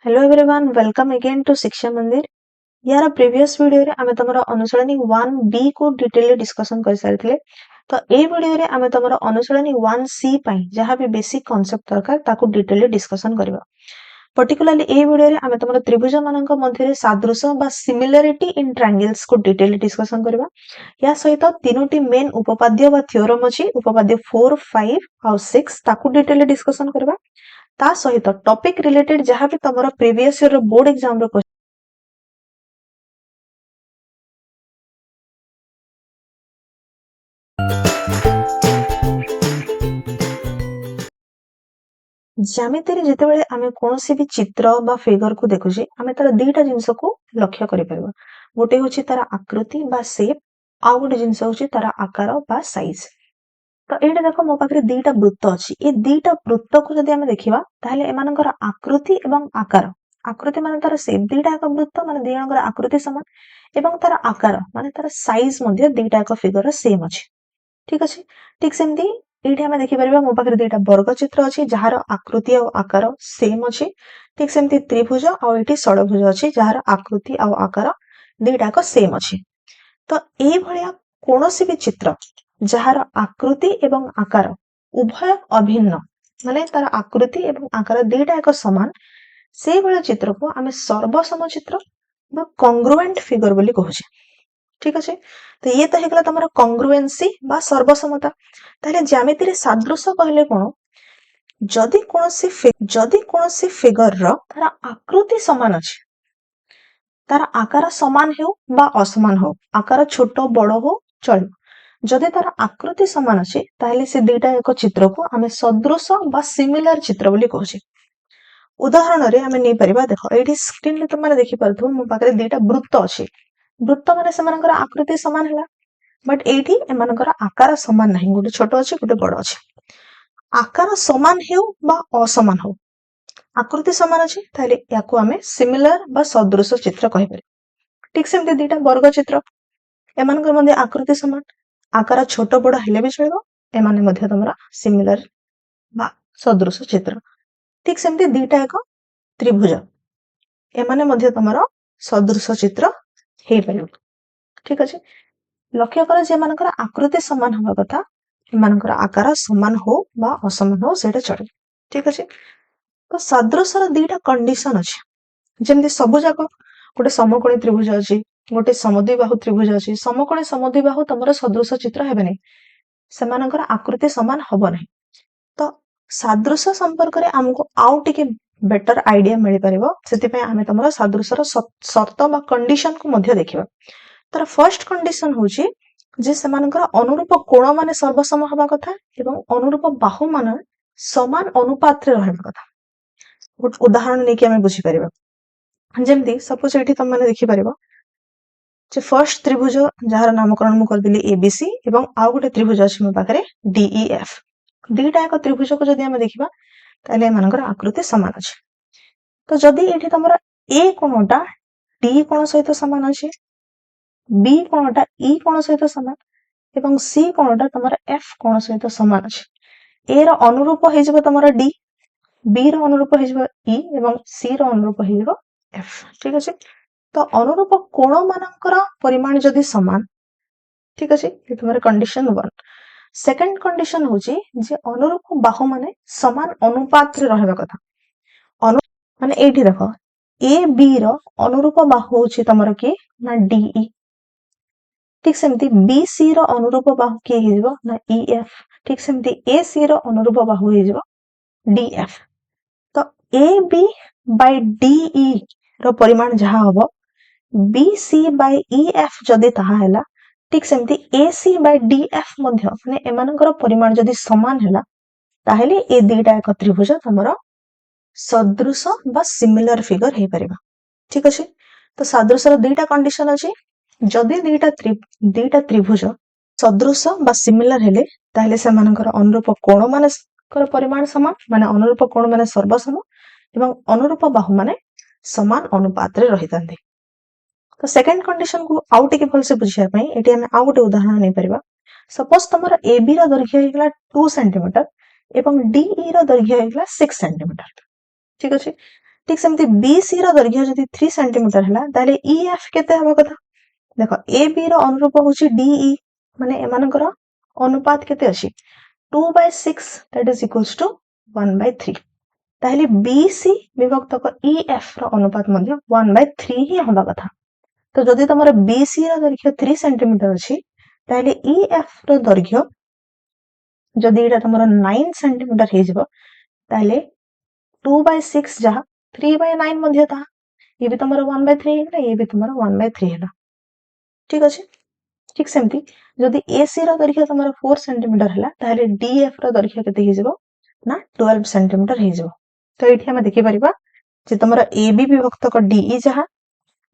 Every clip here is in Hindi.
Hello everyone, welcome again to Shiksha Mandir. यार प्रीवियस वीडियो रे आमे तमरो अनुसरणी 1B को डिटेल डिस्कशन कर सारथिले। तो ए वीडियो रे आमे तमरो अनुसरणी 1C पई जहां भी बेसिक कांसेप्ट दरकार ताको डिटेल डिस्कशन करबा। पर्टिकुलरली ए वीडियो रे आमे तमरो त्रिभुज मानक मध्य रे सादृश बा सिमिलरिटी इन ट्रायंगल्स को डिटेल डिस्कशन करबा। या सहित तीनोटी मेन उपपाद्य बा थ्योरम अछि, उपपाद्य 4 5 और 6 ताको डिटेल डिस्कशन करबा। ता सहित टॉपिक रिलेटेड जहां भी तमरो प्रीवियस ईयर बोर्ड एग्जाम रो ज्यामिति जितेबाला आमे कोनोसी भी चित्र बा फिगर को देखुछे आमे तार दीटा जिंस को लक्ष्य करि परबा। गोटे होची तार आकृति बा शेप, आ गोटे जिंस होची तार आकार बा साइज। तो एटा देखो मो पाखरे दीटा वृत्त अछि। ए दीटा वृत्त को जदि आमे देखिबा ताहले एमानकर आकृति एवं आकार, आकृति माने तार शेप दीटा एक वृत्त माने दीजणकर आकृति समान एवं तार आकार माने तार साइज मध्ये दीटा एक फिगर सेम अछि। ठीक अछि। ठीक सेमती एठी हमें देखि परबा मो पाखरे दीटा वर्ग चित्र अछि जहार आकृति और आकार सेम अछि। ठीक सेमती त्रिभुज और एठी षडभुज अछि जहार आकृति और आकार दीटा को सेम अछि। तो एई भलिया कोनोसी भी चित्र जहार आकृति एवं आकार उभय अभिन्न माने तार आकृति एवं आकार दीटा एक समान से भलिया चित्र को आमे सर्वसम चित्र बा कॉन्ग्रुएंट फिगर बोली कहूछे। ठीक अछि। तो ये तो हेगला तमरा कॉन्ग्रुएंसी बा सर्वसमता। ताले ज्यामिति रे सादृश कहले कोन, जदि कोनोसी फिगर रो तार आकृति समान अछि, तार आकार समान हो बा असमान हो, आकार छोट बड़ हो चल, जदि तार आकृति समान अछि ताले से दीटा एक चित्र को आमे सदृश बा सिमिलर चित्र बोली कहूछे। उदाहरण रे आमे नै परिबा देखो एठी स्क्रीन रे तुम देखि परथु मो पाखरे दीटा वृत्त अछि। वृत्त माने सेमानकर आकृति समान हैला, बट एठी एमानकर आकार समान नाही, गोटे छोट अछि गोटे बड़ अछि। आकार समान हेउ बा असमान हो, आकृति समान अछि ताले याको आमे सिमिलर बा सदृश चित्र कहि पारे। ठीक सेमते दीटा वर्ग चित्र, एमानकर मध्ये आकृति समान, आकार छोट बड़ हेले भी चलबो, एमाने मध्ये तमरा सिमिलर बा सदृश चित्र। ठीक सेमते दीटा एक त्रिभुज, एमाने मध्ये तमरा सदृश चित्र हे परिबो। ठीक अछि। लक्ष्य कर जे मानकर आकृति समान हवा कथा, एमानकर आकार समान हो बा असमान हो सेटा चले। ठीक अछि। तो सदृशर दीटा कंडीशन अछि। जेमति सबु जाक गोटे समकोणी त्रिभुज अछि, गोटे समद्विबाहु त्रिभुज अछि। समकोणी समद्विबाहु तमरो सदृश चित्र हेबे नै, सेमानकर आकृति समान हबो नै। तो सादृश संपर्क रे हमको आउ टिके बेटर आइडिया मिलि परिबो, सेति पय आमे तमरो सादृशर शर्त बा कंडीशन को मध्ये देखिबा। तार फर्स्ट कंडीशन होची जे सेमानकर अनुरूप कोण माने सर्वसम हवा कथा एवं अनुरूप बाहु मान समान अनुपात रे रहबा कथा। गोट उदाहरण नेकी हमें बुझी परिबा। जेमति सपोज एठी तुम माने देखि परिबा जे फर्स्ट त्रिभुज जहार नामकरण मु कर दिली एबीसी एवं आउ गोटे त्रिभुज अछि मो पाखरे डीईएफ। दीटा एक त्रिभुज को जदि हमें देखिबा ताले एमानकर आकृति समान अछि। तो जदि एठी तमरा ए कोणटा डी कोण सहित समान अछि, बी कोणटा ई कोण सहित समान एवं सी कोणटा तमरा एफ कोण सहित समान अछि। ए रो अनुरूप हे जबो तमरा डी, बी रो अनुरूप हे जबो ई एवं सी रो अनुरूप हे जबो एफ। ठीक अछि। तो अनुरूप कोण मानकर परिमाण जदि समान, ठीक अछि, ये तमरा कंडीशन 1। सेकंड कंडीशन होची जे अनुरूप बाहु माने समान अनुपात रे रहबा कथा। अनु माने एठी देखो ए बी रो अनुरूप बाहु होची तमरा की ना डीई। ठीक सेमती बी सी रो अनुरूप बाहु के हे जबो ना ईएफ। ठीक सेमती ए सी रो अनुरूप बाहु हे जबो डीएफ। तो ए बी बाय डीई रो परिमाण जहा हबो बी सी बाय ईएफ जदि ताहा हैला, ठीक सेमती ए सी बाय डीएफ मध्य माने एमानकर परिमाण जदि समान हैला ताहेले ए दीटा एक त्रिभुज तमरो सदृश बा सिमिलर फिगर हे परिबा। ठीक अछि। तो सदृश रो दीटा कंडीशन अछि। जदि दीटा त्रिभुज सदृश बा सिमिलर हेले ताहेले सेमानकर अनुरूप कोण माने कर परिमाण समान माने अनुरूप कोण माने सर्वसम एवं अनुरूप बाहु माने समान अनुपात रे रहितांते। तो सेकंड कंडीशन को आउट के भल से बुझिया पई एटी हम आउ गोटे उदाहरण नै परिबा। सपोज तमरा एबी रो दैर्घ्य हेगला 2 सेंटीमीटर एवं डीई रो दैर्घ्य हेगला 6 सेंटीमीटर। ठीक अछि। ठीक सेमती BC ର ଦୈର୍ଘ୍ୟ ଯଦି 3 सेंटीमीटर ହେଲା ତାହେଲେ EF କେତେ हवा कथा देखो AB ର अनुरूप होची DE माने एमानकर अनुपात केते अछि 2/6 that is equals to 1/3 ताहले BC विभक्त EF ର अनुपात मध्ये 1/3 ही हवा कथा तो जदि तमरो BC ର दैर्घ्य 3 सेंटीमीटर अछि ताहले EF ର दैर्घ्य जदि एटा तमरो 9 सेंटीमीटर हे जिवो ताहले 2/6 जहा 3/9 मध्ये ता ये भी तमरो 1/3 हेला ये भी तमरो 1/3 हेला ठीक अछि ठीक सेमती जदि AC रो दैर्घ्य तमरो 4 सेंटीमीटर हेला ताहले DF रो दैर्घ्य केते हे जिवो ना 12 सेंटीमीटर हे जिवो तो एठी हम देखि परिबा जे तमरो AB विभक्त DE जहा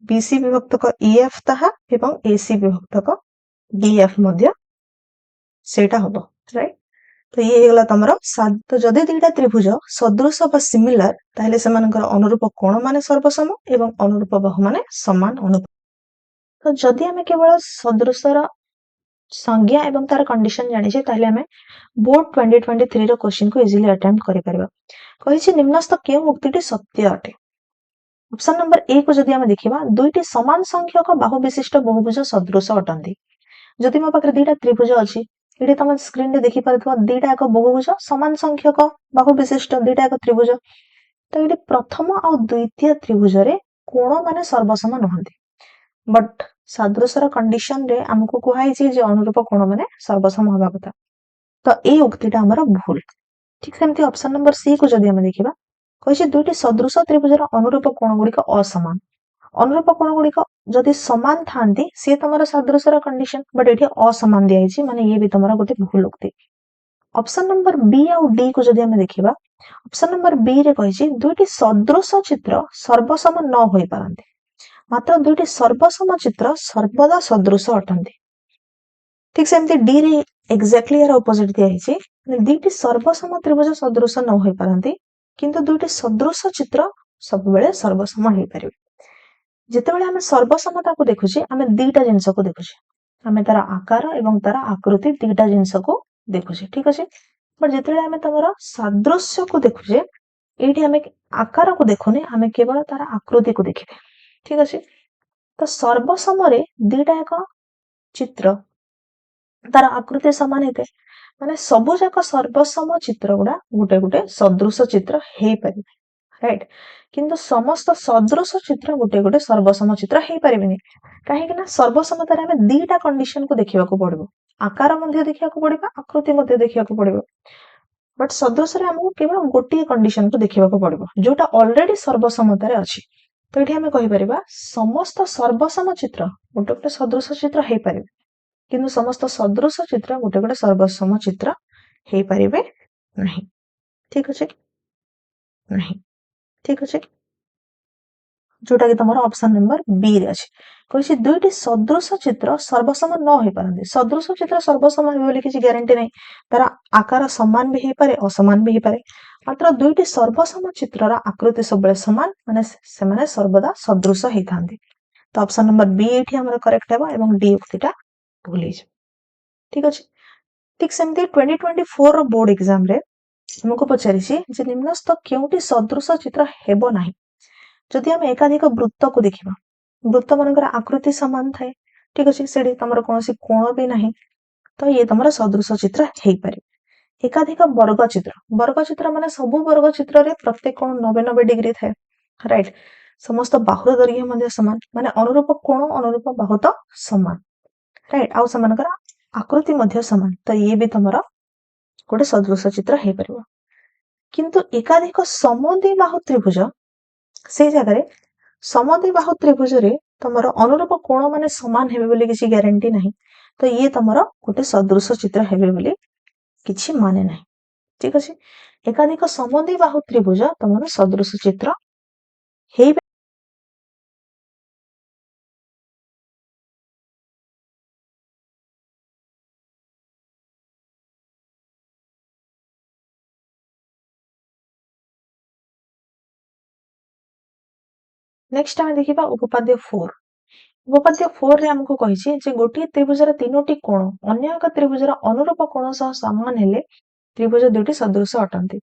BC विभक्त EF ताहा एवं AC विभक्त DF मध्ये सेटा हबो राइट तो ये हेगला तमरो तो जदि दुईटा त्रिभुज सदृश बा सिमिलर ताहले सेमानकर अनुरूप कोण माने सर्वसम एवं अनुरूप बाहु माने समान अनुपात तो जदि हमें केवल सदृशर संज्ञा एवं तार कंडीशन जानि छे ताहले हमें बोर्ड 2023 रो क्वेश्चन को इजीली अटेम्प्ट करि परबा कहि छि निम्नस्थ केउ उक्तिटी सत्य अटे ऑप्शन नंबर ए को जदि हमें देखिबा दुईटी समान संख्यक बाहु विशिष्ट बहुभुज सदृश अटंती जदि मो पाखरे दुईटा त्रिभुज अछि एठी तम स्क्रीन रे देखि परथवा दुईटा एक बहुभुज समान संख्यक बाहु विशिष्ट दुईटा एक त्रिभुज तो एठी प्रथम आ द्वितीय त्रिभुज रे कोण माने सर्वसम नहंती बट सदृशर कंडीशन रे हमको कुहाई छी जे अनुरूप कोण माने सर्वसम होबा कथा तो ए उक्तिटा हमर भूल ठीक सेमती ऑप्शन नंबर सी को जदि हम देखिबा कहि दुईटी सदृश त्रिभुजर अनुरूप कोण गुड़िक असमान अनुरूप कोण गुड़िक जदि समान थांती से तमर सदृशर कंडीशन बट एठी असमान दिया हिची माने ये भी तमरा गोटे भूल उक्ति ऑप्शन नंबर बी आ डी को जदि हम देखिबा ऑप्शन नंबर बी रे कहि दुईटी सदृश चित्र सर्वसम न होई पारंती मात्र दुईटी सर्वसम चित्र सर्वदा सदृश अटंती ठीक सेमती डी रे एक्जेक्टली यार ऑपोजिट दिया हिची दुईटी सर्वसम त्रिभुज सदृश न होई पारंती किंतु दुईटी सदृश चित्र सब बेले सर्वसम होई परिबे जेतेबेले हमें सर्वसमता को देखुछे हमें दुईटा जिंस को देखुछे हमें तार आकार एवं तार आकृति दुईटा जिंस को देखुछे ठीक अछि बट जेतेबेले हमें तमरो सादृश्य को देखुछे एठी हमें आकार को देखुने हमें केवल तार आकृति को देखिबे ठीक अछि तो सर्वसम रे दुईटा एक चित्र तार आकृति समान हेते माने सबु जाक सर्वसम चित्र गुडा गुटे गुटे सदृश चित्र हेई परिबे राइट किंतु समस्त सदृश चित्र गुटे गुटे सर्वसम चित्र हेई परिबेनी काहे कि ना सर्वसमता रे हमें दुईटा कंडीशन को देखिबा को पड़िबो आकार मध्ये देखिबा को पड़िबो आकृति मध्ये देखिबा को पड़िबो बट सदृश रे हमको केवल गोटे कंडीशन को देखिबा को पड़िबो जोटा ऑलरेडी सर्वसमता रे अछि तो एठी हमें कहि परिबा समस्त सर्वसम चित्र गोटे गोटे सदृश चित्र हेई परिबे किंतु समस्त सदृश चित्र गोटे गोटे सर्वसम चित्र हेई परिबे नहीं ठीक अछि नहीं ठीक अछि जोटा कि तमरो ऑप्शन नंबर बी रे अछि कहि दुईटी सदृश चित्र सर्वसम न होई पारंती सदृश चित्र सर्वसम होय बोली किछि ग्यारंटी नहीं तारा आकार समान भी हेई पारे असमान भी हेई पारे मात्र दुईटी सर्वसम चित्रर आकृति सब समान माने से माने सर्वदा सदृश हेई थांती तो ऑप्शन नंबर बी एठी हमर करेक्ट हेबा एवं डी उक्तिटा भूल हे ठीक अछि ठीक सेमती 2024 रो बोर्ड एग्जाम रे हमको पचारि छी जे निम्नस्थ केउटी सदृश चित्र हेबो नाही जदि हम एकाधिक वृत्त को देखिबा वृत्त मानकर आकृति समान थाए ठीक अछि सेडी तमरो कोनोसी कोण भी नाही तो ये तमरो सदृश चित्र हेई पारे एकाधिक वर्ग चित्र माने सबु वर्ग चित्र रे प्रत्येक कोण 90 डिग्री थाए राइट समस्त बाहुर दैर्घ्य मध्ये समान माने अनुरूप कोण अनुरूप बाहु तो समान राइट आउ समानकर आकृति मध्ये समान तो ये भी तमरो गोटे सदृश चित्र हेई परिबो किंतु एकाधिक समद्वि बाहु त्रिभुज से जगह रे समद्वि बाहु त्रिभुज रे तमरो अनुरूप कोण माने समान हेबे बोली किछि ग्यारंटी नाही तो ये तमरो गोटे सदृश चित्र हेबे बोली किछि माने नाही ठीक अछि एकाधिक समद्वि बाहु त्रिभुज तमरो सदृश चित्र हेबे नेक्स्ट हमें देखिबा उपपाद्य 4 उपपाद्य 4 रे हमको कहिछि जे गोटे त्रिभुजर तीनोटी कोण अन्य एक त्रिभुजर अनुरूप कोण सह समान हेले त्रिभुज दुटी सदृश अटंती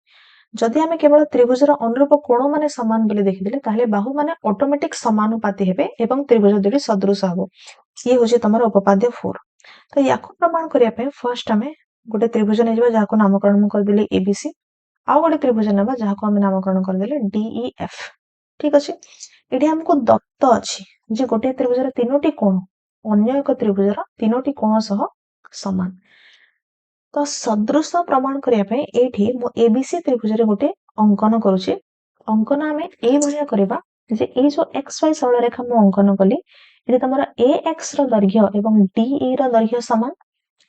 जदि आमे केवल त्रिभुजर अनुरूप कोण माने समान बोली देखिदेले ताहले बाहु माने ऑटोमेटिक समानुपाती हेबे एवं त्रिभुज दुटी सदृश हबो। ये होची तमरो उपपाद्य 4। तो याको प्रमाण करिया पे फर्स्ट आमे गोटे त्रिभुज नै जबा जाको नामकरण कर देले एबीसी आ गोटे त्रिभुज नेबा जाको आमे नामकरण कर देले डीईएफ। ठीक अछि। एठी हमको दत्त अछि जे गोटे त्रिभुजर तीनोटी कोण अन्य एक त्रिभुजर तीनोटी कोण सह समान। तो सदृश प्रमाण करिया पे एठी मो एबीसी त्रिभुज रे गोटे अंकन करूची। अंकन आमे ए भलिया करबा जे ए जो एक्स वाई सरल रेखा मो अंकन कली एठी तमरा ax रो दैर्घ्य एवं de रो दैर्घ्य समान।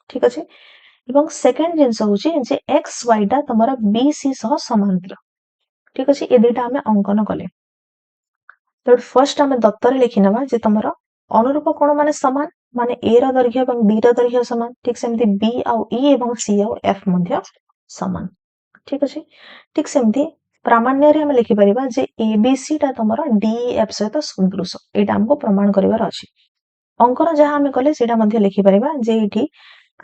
ठीक अछि। एवं सेकंड जिंस होची जे एक्स वाई टा तमरा बीसी सह समांतर। ठीक अछि। ए दुटा आमे अंकन कले तो फर्स्ट आमे दत्तर लिखि नबा जे तमरा अनुरूप कोण माने समान माने ए रो दैर्घ्य एवं बी रो दैर्घ्य समान। ठीक सेमती बी आउ ई एवं सी आउ एफ मध्य समान। ठीक अछि। ठीक सेमती प्रामाण्य रे हम लिखि परिबा जे एबीसी टा तमरा डीईएफ सहित सदृश। एटा हमको प्रमाण करिवार अछि। अंकन जहा हमें कले सेटा मध्य लिखि परिबा जे एठी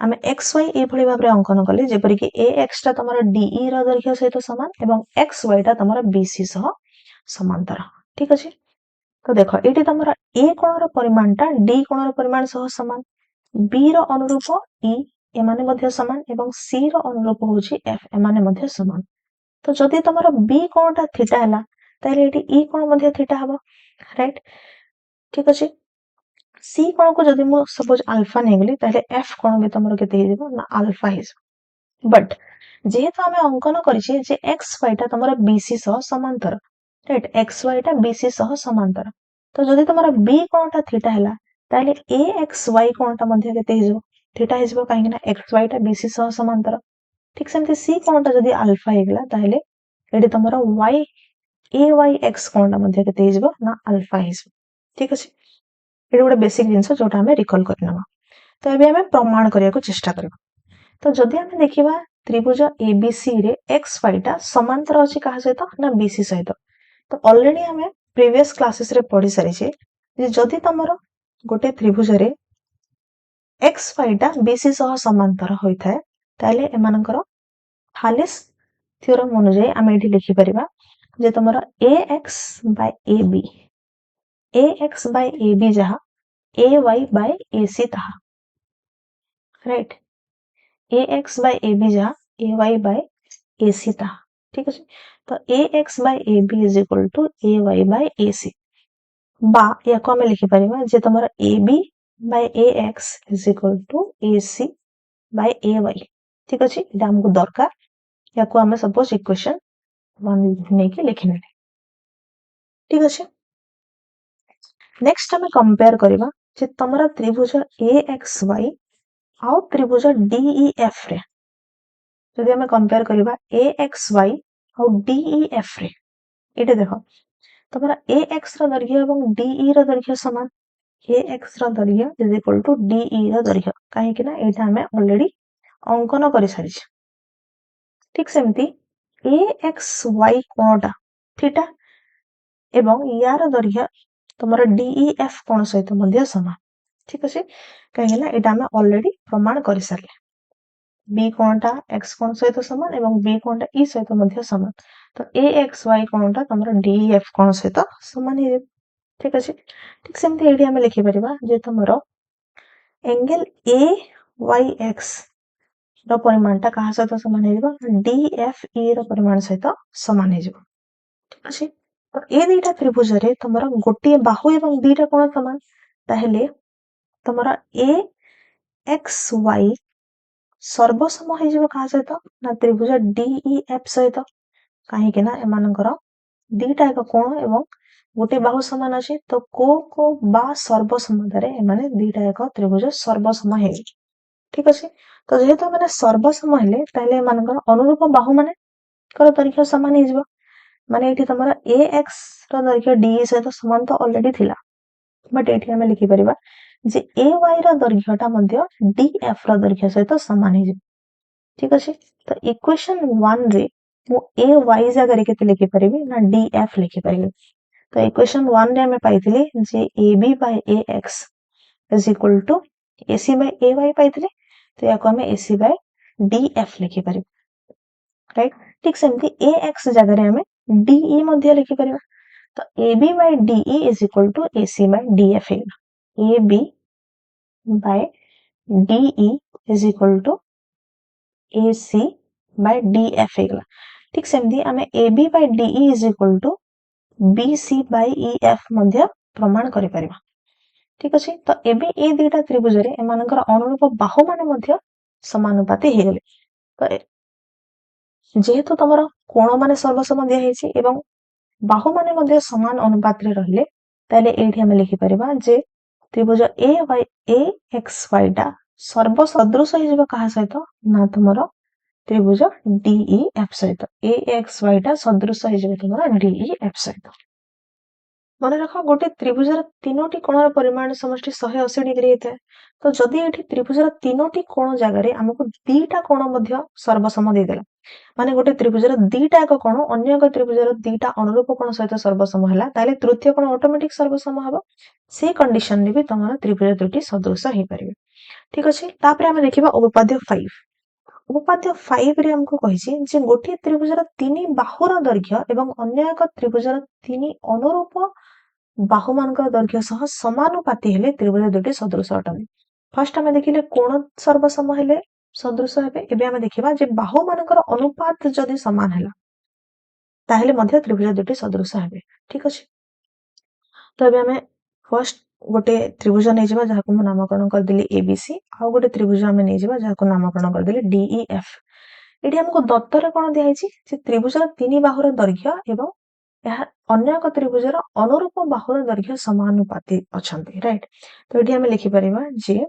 आमे एक्स वाई ए भली भाबरे अंकन कले जेपरि कि एक्स टा तमरा डीई रो दैर्घ्य सहित समान एवं एक्स वाई टा तमरा बीसी सह समांतर। ठीक अछि। तो देखो एठी तमरा ए कोणर परिमाण टा डी कोणर परिमाण सह समान बी रो अनुरूप ई एमाने मध्य समान एवं सी रो अनुरूप होची एफ एमाने मध्य समान। तो जदि तमरा बी कोणटा थीटा हला ताले एठी ई कोण मध्य थीटा हबो। राइट। ठीक अछि। सी कोण को जदि मो सपोज अल्फा नै गेली ताले एफ कोण भी तमरो केते हिजबो ना अल्फा हिज। बट जेहेतु आमे अंकन करिछि जे एक्स वाई टा तमरा बीसी सह समांतर। राइट। एक्स वाई टा बीसी सह समांतर। तो जदि तमरा बी कोणटा थीटा हला ताले ए एक्स वाई कोणटा मध्य केते हिजबो थीटा हिजबो काहे ना एक्स वाई टा बीसी सह समांतर। ठीक सेमती सी कोणटा जदि अल्फा हेगला ताले एडी तमरा वाई ए वाई एक्स कोणटा मध्य केते हिजबो ना अल्फा हिजबो। ठीक अछि। एडी गोटे बेसिक जिंस जोटा हमें रिकॉल करनबा। तो एबे हमें प्रमाण करिया को चेष्टा करबा। तो जदि हमें देखिबा त्रिभुज एबीसी रे एक्स वाई टा समांतर अछि काहा सहित ना बीसी सहित। तो ऑलरेडी हमें प्रीवियस क्लासेस रे पढी सारी छे जे जदि तमरो गोटे त्रिभुज रे एक्स वाई टा बीसी सह समांतर होई थाए ताले एमानकर हालिस थ्योरम अनुसार आमे एठी लिखि परिबा जे तमरो ax by ab ax by ab जहा ay by ac ताहा। राइट। ax by ab जहा ay by ac ताहा। ठीक अछि। तो ax by ab is equal to ay by ac बा याको हमें लिखि परिबा जे तमरो ab by ax is equal to ac by ay। ठीक अछि। एटा हमको दरकार याको हमें सपोज इक्वेशन 1 नै के लिखि नेले। ठीक अछि। नेक्स्ट हमें कंपेयर करिबा जे तमरा त्रिभुज axy आउ त्रिभुज DEF रे जदि हमें कंपेयर करिबा axy आउ DEF रे एटे देखो तमरा ax रो दैर्घ्य एवं DE रो दैर्घ्य समान ax रो दैर्घ्य इज इक्वल टू DE रो दैर्घ्य काहे कि ना एटा हमें ऑलरेडी अंकन करि सारी छै। ठीक सेमती axy कोणटा थीटा एवं यार दैर्घ्य तमरा DEF कोण सहित मध्य समान। ठीक अछि। काहे ना एटा हमें ऑलरेडी प्रमाण करि सारले बी कोणटा x कोण सहित समान एवं बी कोणटा ई सहित मध्य समान। तो axy कोणटा तमरा DEF कोण सहित समान हे। ठीक अछि। ठीक सेमती एठी हमें लिखि परिबा जे तमरो एंगल AYX रो परिमाणटा कहा सहित समान हे जबो DFE रो परिमाण सहित समान हे जबो। ठीक अछि। तो ए दुईटा त्रिभुज रे तमरा गोटे बाहु एवं दुईटा कोण समान ताहेले तमरा AXY सर्वसम हे जबो कहा सहित ना त्रिभुज DEF सहित काहे कि ना एमानकर दुईटा एक कोण एवं गोटे बाहु समान अछि तो को बा सर्वसमता रे एमाने दुईटा एक त्रिभुज सर्वसम हे। ठीक अछि। तो जेहेतु माने सर्वसम हेले ताहेले एमानकर अनुरूप बाहु माने कर दैर्घ्य समान हे जबो माने एठी तमरा ax रो दैर्घ्य de सहित समान तो ऑलरेडी थिला बट एठी हमें लिखि परिबा जे ay रो दैर्घ्यटा मध्य df रो दैर्घ्य सहित समान हे। ठीक अछि। तो इक्वेशन 1 रे मो ay जगह रे केते लिखि परिबी ना df लिखि परिबी। तो इक्वेशन 1 रे हमें पाइथिली जे ab by ax is equal to ac by ay पाइथिली तो याको हमें ac by df लिखि परिबी। राइट। ठीक सेमती ए एक्स जगह आम डीई लिखि परिबा। तो A B by DE is equal to A C by DF A B by DE is equal to A C by DF ठीक सेमती आम A B by DE is equal to B C by E F प्रमाण करि परिबा। ठीक अछि। तो एबे ए दुईटा त्रिभुज रे एमानकर अनुरूप बाहु माने मध्य समानुपाती हे गेले। तो जेहेतु तमरो कोण माने सर्वसम दिया हेछि एवं बाहु माने मध्य समान अनुपात रे रहले ताले एठी हम लिखि परिबा जे त्रिभुज ए वाई ए एक्स वाई टा सर्वसदृश हे जबा कहा सहित ना तमरो त्रिभुज डीई एफ सहित ए एक्स वाई टा सदृश हे जबा तमरो डीई एफ सहित। मन रख गोटे त्रिभुजर तीनोटी कोणर परिमाण समष्टि 180 डिग्री होता है। तो जदि एठी त्रिभुजर तीनोटी कोण जगह हमको दीटा कोण मध्य सर्वसम देदेला माने गोटे त्रिभुजर दीटा एक कोण अन्य एक त्रिभुजर दीटा अनुरूप कोण सहित सर्वसम हैला ताले तृतीय कोण ऑटोमेटिक सर्वसम हबो। से कंडीशन रे भी तमरा त्रिभुज दुटी सदृश हे परिबे। ठीक अछि। तापर हम देखिबा उपपाद्य 5। उपपाद्य 5 रे हमको कहिछि जे गोटे त्रिभुजर तीन बाहुर दैर्घ्य एवं अन्य एक त्रिभुजर तीन अनुरूप बाहु मानकर दैर्घ्य सह समानुपाती हेले त्रिभुज दुटी सदृश अटନ୍ତି। फर्स्ट आमे देखिले कोण सर्वसम हेले सदृश हेबे। एबे आमे देखिबा जे बाहु मानकर अनुपात जदि समान हैला ताहेले मध्य त्रिभुज दुटी सदृश हेबे। ठीक अछि। तो एबे आमे फर्स्ट गोटे त्रिभुज नै जिबा जाहाको मु नामकरण कर देली एबीसी आ गोटे त्रिभुज आमे नै जिबा जाहाको नामकरण कर देली डीईएफ। एठी हमको दत्तरे कोन दिया हैछि जे त्रिभुजर तीन बाहुर दैर्घ्य एवं यह अन्य एक त्रिभुजर अनुरूप बाहुर दैर्घ्य समानुपाती अछंती राइट। तो एठी हम लिखि परिबा जे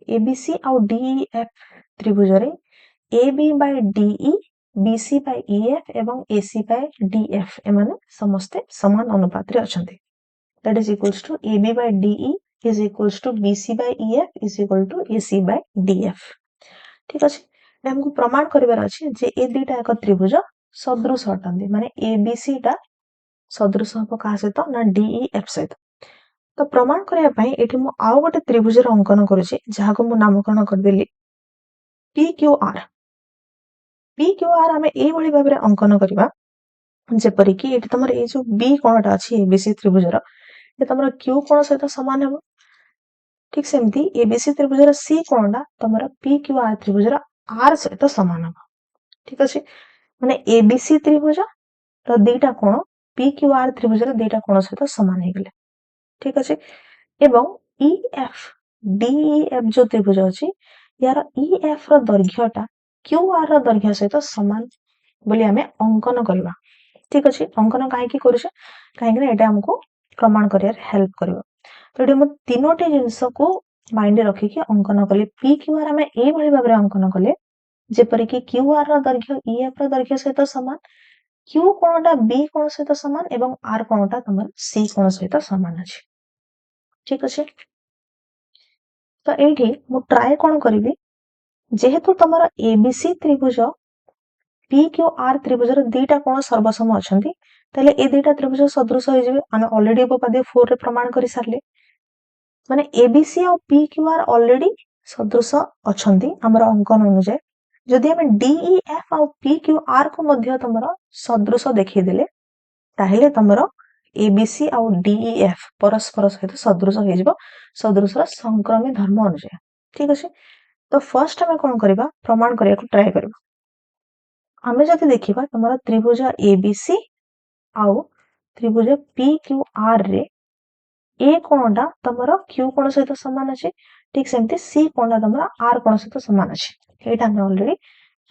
एबीसी आ डीईएफ त्रिभुज रे AB by DE BC by EF एवं एसी बाय डीएफ एमाने समस्त समान अनुपात रे अछंती। That is equals to AB by DE is equals to BC by EF is equal to AC by DF. ठीक अछि। हमको प्रमाण करिवार अछि जे ए दुईटा एक त्रिभुज सदृश अटंती माने एबीसी टा सदृश हबो का सहित ना डीईएफ सहित। तो प्रमाण करिया पई एठी मु आउ गोटे त्रिभुजर अंकन करूछि जाहाको मु नामकरण कर देली पीक्यूआर। पीक्यूआर हमें ए भली भाबरे अंकन करिबा जेपरि कि एठी तमर ए जो बी कोणटा अछि एबीसी त्रिभुजर ए तमर क्यू कोण सहित समान हबो। ठीक सेमती एबीसी त्रिभुजर सी कोणटा तमर पीक्यूआर त्रिभुजर आर सहित समान हबो। ठीक अछि। माने एबीसी त्रिभुज र दुईटा कोण पीक्यूआर त्रिभुजर दुईटा कोण सहित समान हे गेले। ठीक अछि। एवं ईएफ डीईएफ जो त्रिभुज अछि यार ईएफ र दैर्घ्यटा क्यूआर र दैर्घ्य सहित समान बोली हमें अंकन करबा। ठीक अछि। अंकन काहे की करूछे काहे कि एटा हमको प्रमाण करियर हेल्प करबो। तो एटा हम तीनोटी जिंस को माइंड रखी के अंकन कले पीक्यूआर हमें ए भली भाबरे अंकन कले जेपरि कि क्यूआर र दैर्घ्य ईएफ र दैर्घ्य सहित समान क्यू कोणटा बी कोण सहित समान एवं आर कोणटा तमर सी कोण सहित समान अछि। ठीक अछि। तो एठी मु ट्राई कोन करबी जेहेतु तमर एबीसी त्रिभुज पीक्यूआर त्रिभुजर दुईटा कोण सर्वसम अछंती तले ए दुईटा त्रिभुज सदृश हो जिवे। आमे ऑलरेडी उपपाद्य 4 रे प्रमाण करि सारले माने एबीसी और पीक्यूआर ऑलरेडी सदृश अछंती हमर अंकन अनुसार। जदि हमें डीईएफ और पीक्यूआर को मध्य तमर सदृश देखि देले ताहेले तमर एबीसी और डीईएफ परस्पर सहित सदृश हो जिवो सदृशर संक्रमी धर्म अनुसार। ठीक अछि। तो फर्स्ट हमें कोन करबा प्रमाण करिया को ट्राई करबा। हमें जदि देखिबा तमर त्रिभुज एबीसी आउ त्रिभुज पीक्यूआर रे ए कोणटा तमर क्यू कोण सहित समान अछि। ठीक सेमती सी कोणटा तमर आर कोण सहित समान अछि। एटा हम ऑलरेडी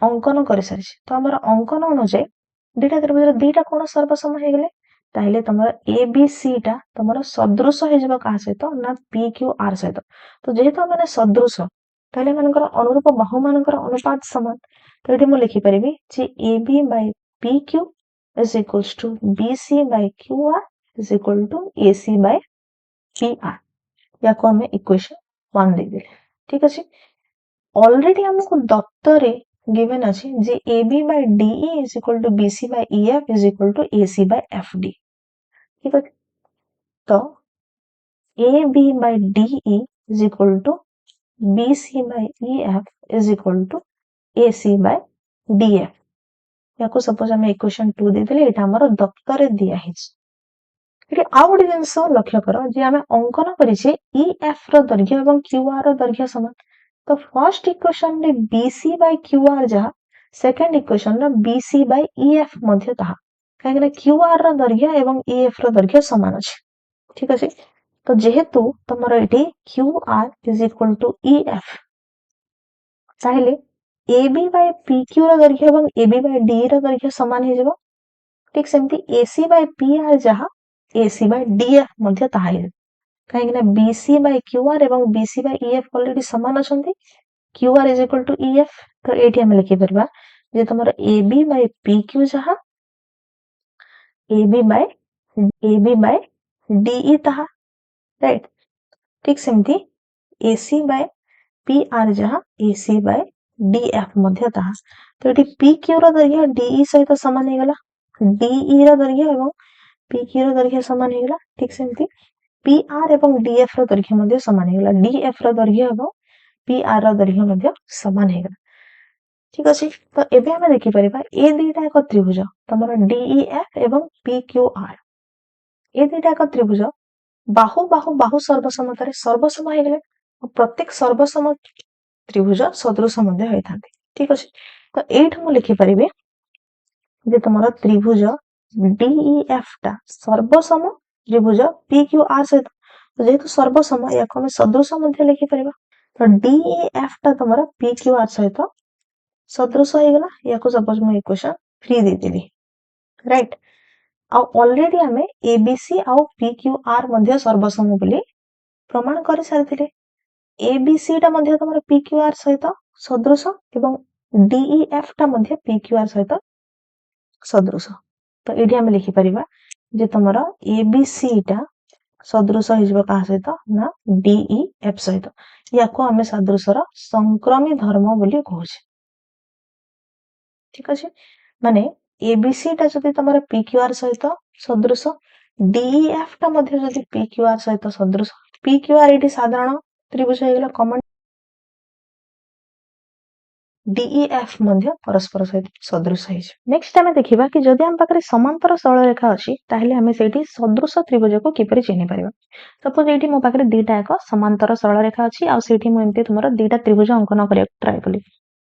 अंकन करि सारि छी। तो हमर अंकन अनुसार दुईटा त्रिभुजर दुईटा कोण सर्वसम हे गेले ताहेले तमर एबीसी टा तमर सदृश हे जबा का सहित ना पीक्यूआर सहित। तो जेहेतु माने सदृश ताहेले मानकर अनुरूप बाहु मानकर अनुपात समान। तो एठी मु लिखि परिबी जे AB by PQ is equals to BC by QR is equal to AC by PR। याको हमें इक्वेशन 1 दे देले। ठीक अछि। ऑलरेडी हमको दत्तरे गिवन अछि जे AB by DE is equal to BC by EF is equal to AC by FD। ठीक अछि। तो AB by DE is equal to BC by EF is equal to AC by DF। याको सपोज आम इक्वेशन 2 देदेले एटा हमर दफ्तर दिया हिच एठी आ गोटे जिंस लक्ष्य कर जे आम अंकन करिछे EF रो दैर्घ्य एवं QR रो दैर्घ्य समान तो फर्स्ट इक्वेशन रे BC बाय QR जहा second equation row BC by EF मध्ये ताहा काहेकि QR रो दैर्घ्य एवं EF रो दैर्घ्य समान अछि ठीक अछि तो जेहेतु तमरो एठी QR is equal to EF ताहेले AB बाय PQ रो दैर्घ्य एवं AB बाय DE रो दैर्घ्य समान हे जबो ठीक सेमती AC बाय PR जहा AC बाय DF मध्ये ताहा हे काहेकि BC बाय QR एवं BC बाय EF ऑलरेडी समान अछंती QR is equal to EF तो एठी हम लिखि परबा जे तमरो AB बाय PQ जहा AB बाय DE ताहा राइट ठीक सेमती AC बाय PR जहा AC बाय DF मध्ये ताहा तो एठी PQ रो दैर्घ्य DE सहित समान हे गला DE रो दैर्घ्य एवं PQ रो दैर्घ्य समान हे गला ठीक सेमती PR एवं DF रो दैर्घ्य मध्ये समान हे गला DF रो दैर्घ्य एवं PR रो दैर्घ्य मध्ये समान हे गला ठीक अछि तो एबे हम देखि परिबा ए दुईटा एक त्रिभुज तमरो DEF एवं PQR ए दुईटा एक त्रिभुज बाहु बाहु बाहु सर्वसमतारे सर्वसम हे गेले प्रत्येक सर्वसम त्रिभुज सदृश मध्ये होइथांते ठीक अछि तो एठ हम लिखि परिबे जे तमरो त्रिभुज DEF टा सर्वसम त्रिभुज PQR सहित तो जेहेतु सर्वसम याको हम सदृश मध्ये लिखि परिबा तो DEF टा तमरो PQR सहित सदृश हे गला याको सपोज मैं इक्वेशन 3 दे देली राइट आ ऑलरेडी हमें ABC आ PQR मध्ये सर्वसम बोली प्रमाण करि सारथिले ABC टा मध्ये तमरो PQR सहित सदृश एवं DEF टा मध्ये PQR सहित सदृश तो एठी हम लिखि परिबा जे तमरो ABC टा सदृश हिजबो का सहित ना DEF सहित याको हमें सदृशर संक्रमी धर्म बोली कहूछ ठीक अछि माने ABC टा जदि तमरो PQR सहित सदृश DEF टा मध्ये जदि PQR सहित सदृश PQR एठी साधारण त्रिभुज हे गेला कॉमन DEF मध्ये परस्पर सहित सदृश हे नेक्स्ट टाइम देखिबा कि जदि हम पाखरे समांतर सरल रेखा अछि ताहेले हमें सेठी सदृश त्रिभुज को किपरि चिन्हि परिबा सपोज एठी मो पाखरे दीटा एक समांतर सरल रेखा अछि आ सेठी मो एमते तुमरो दीटा त्रिभुज अंकन करिया ट्राई कली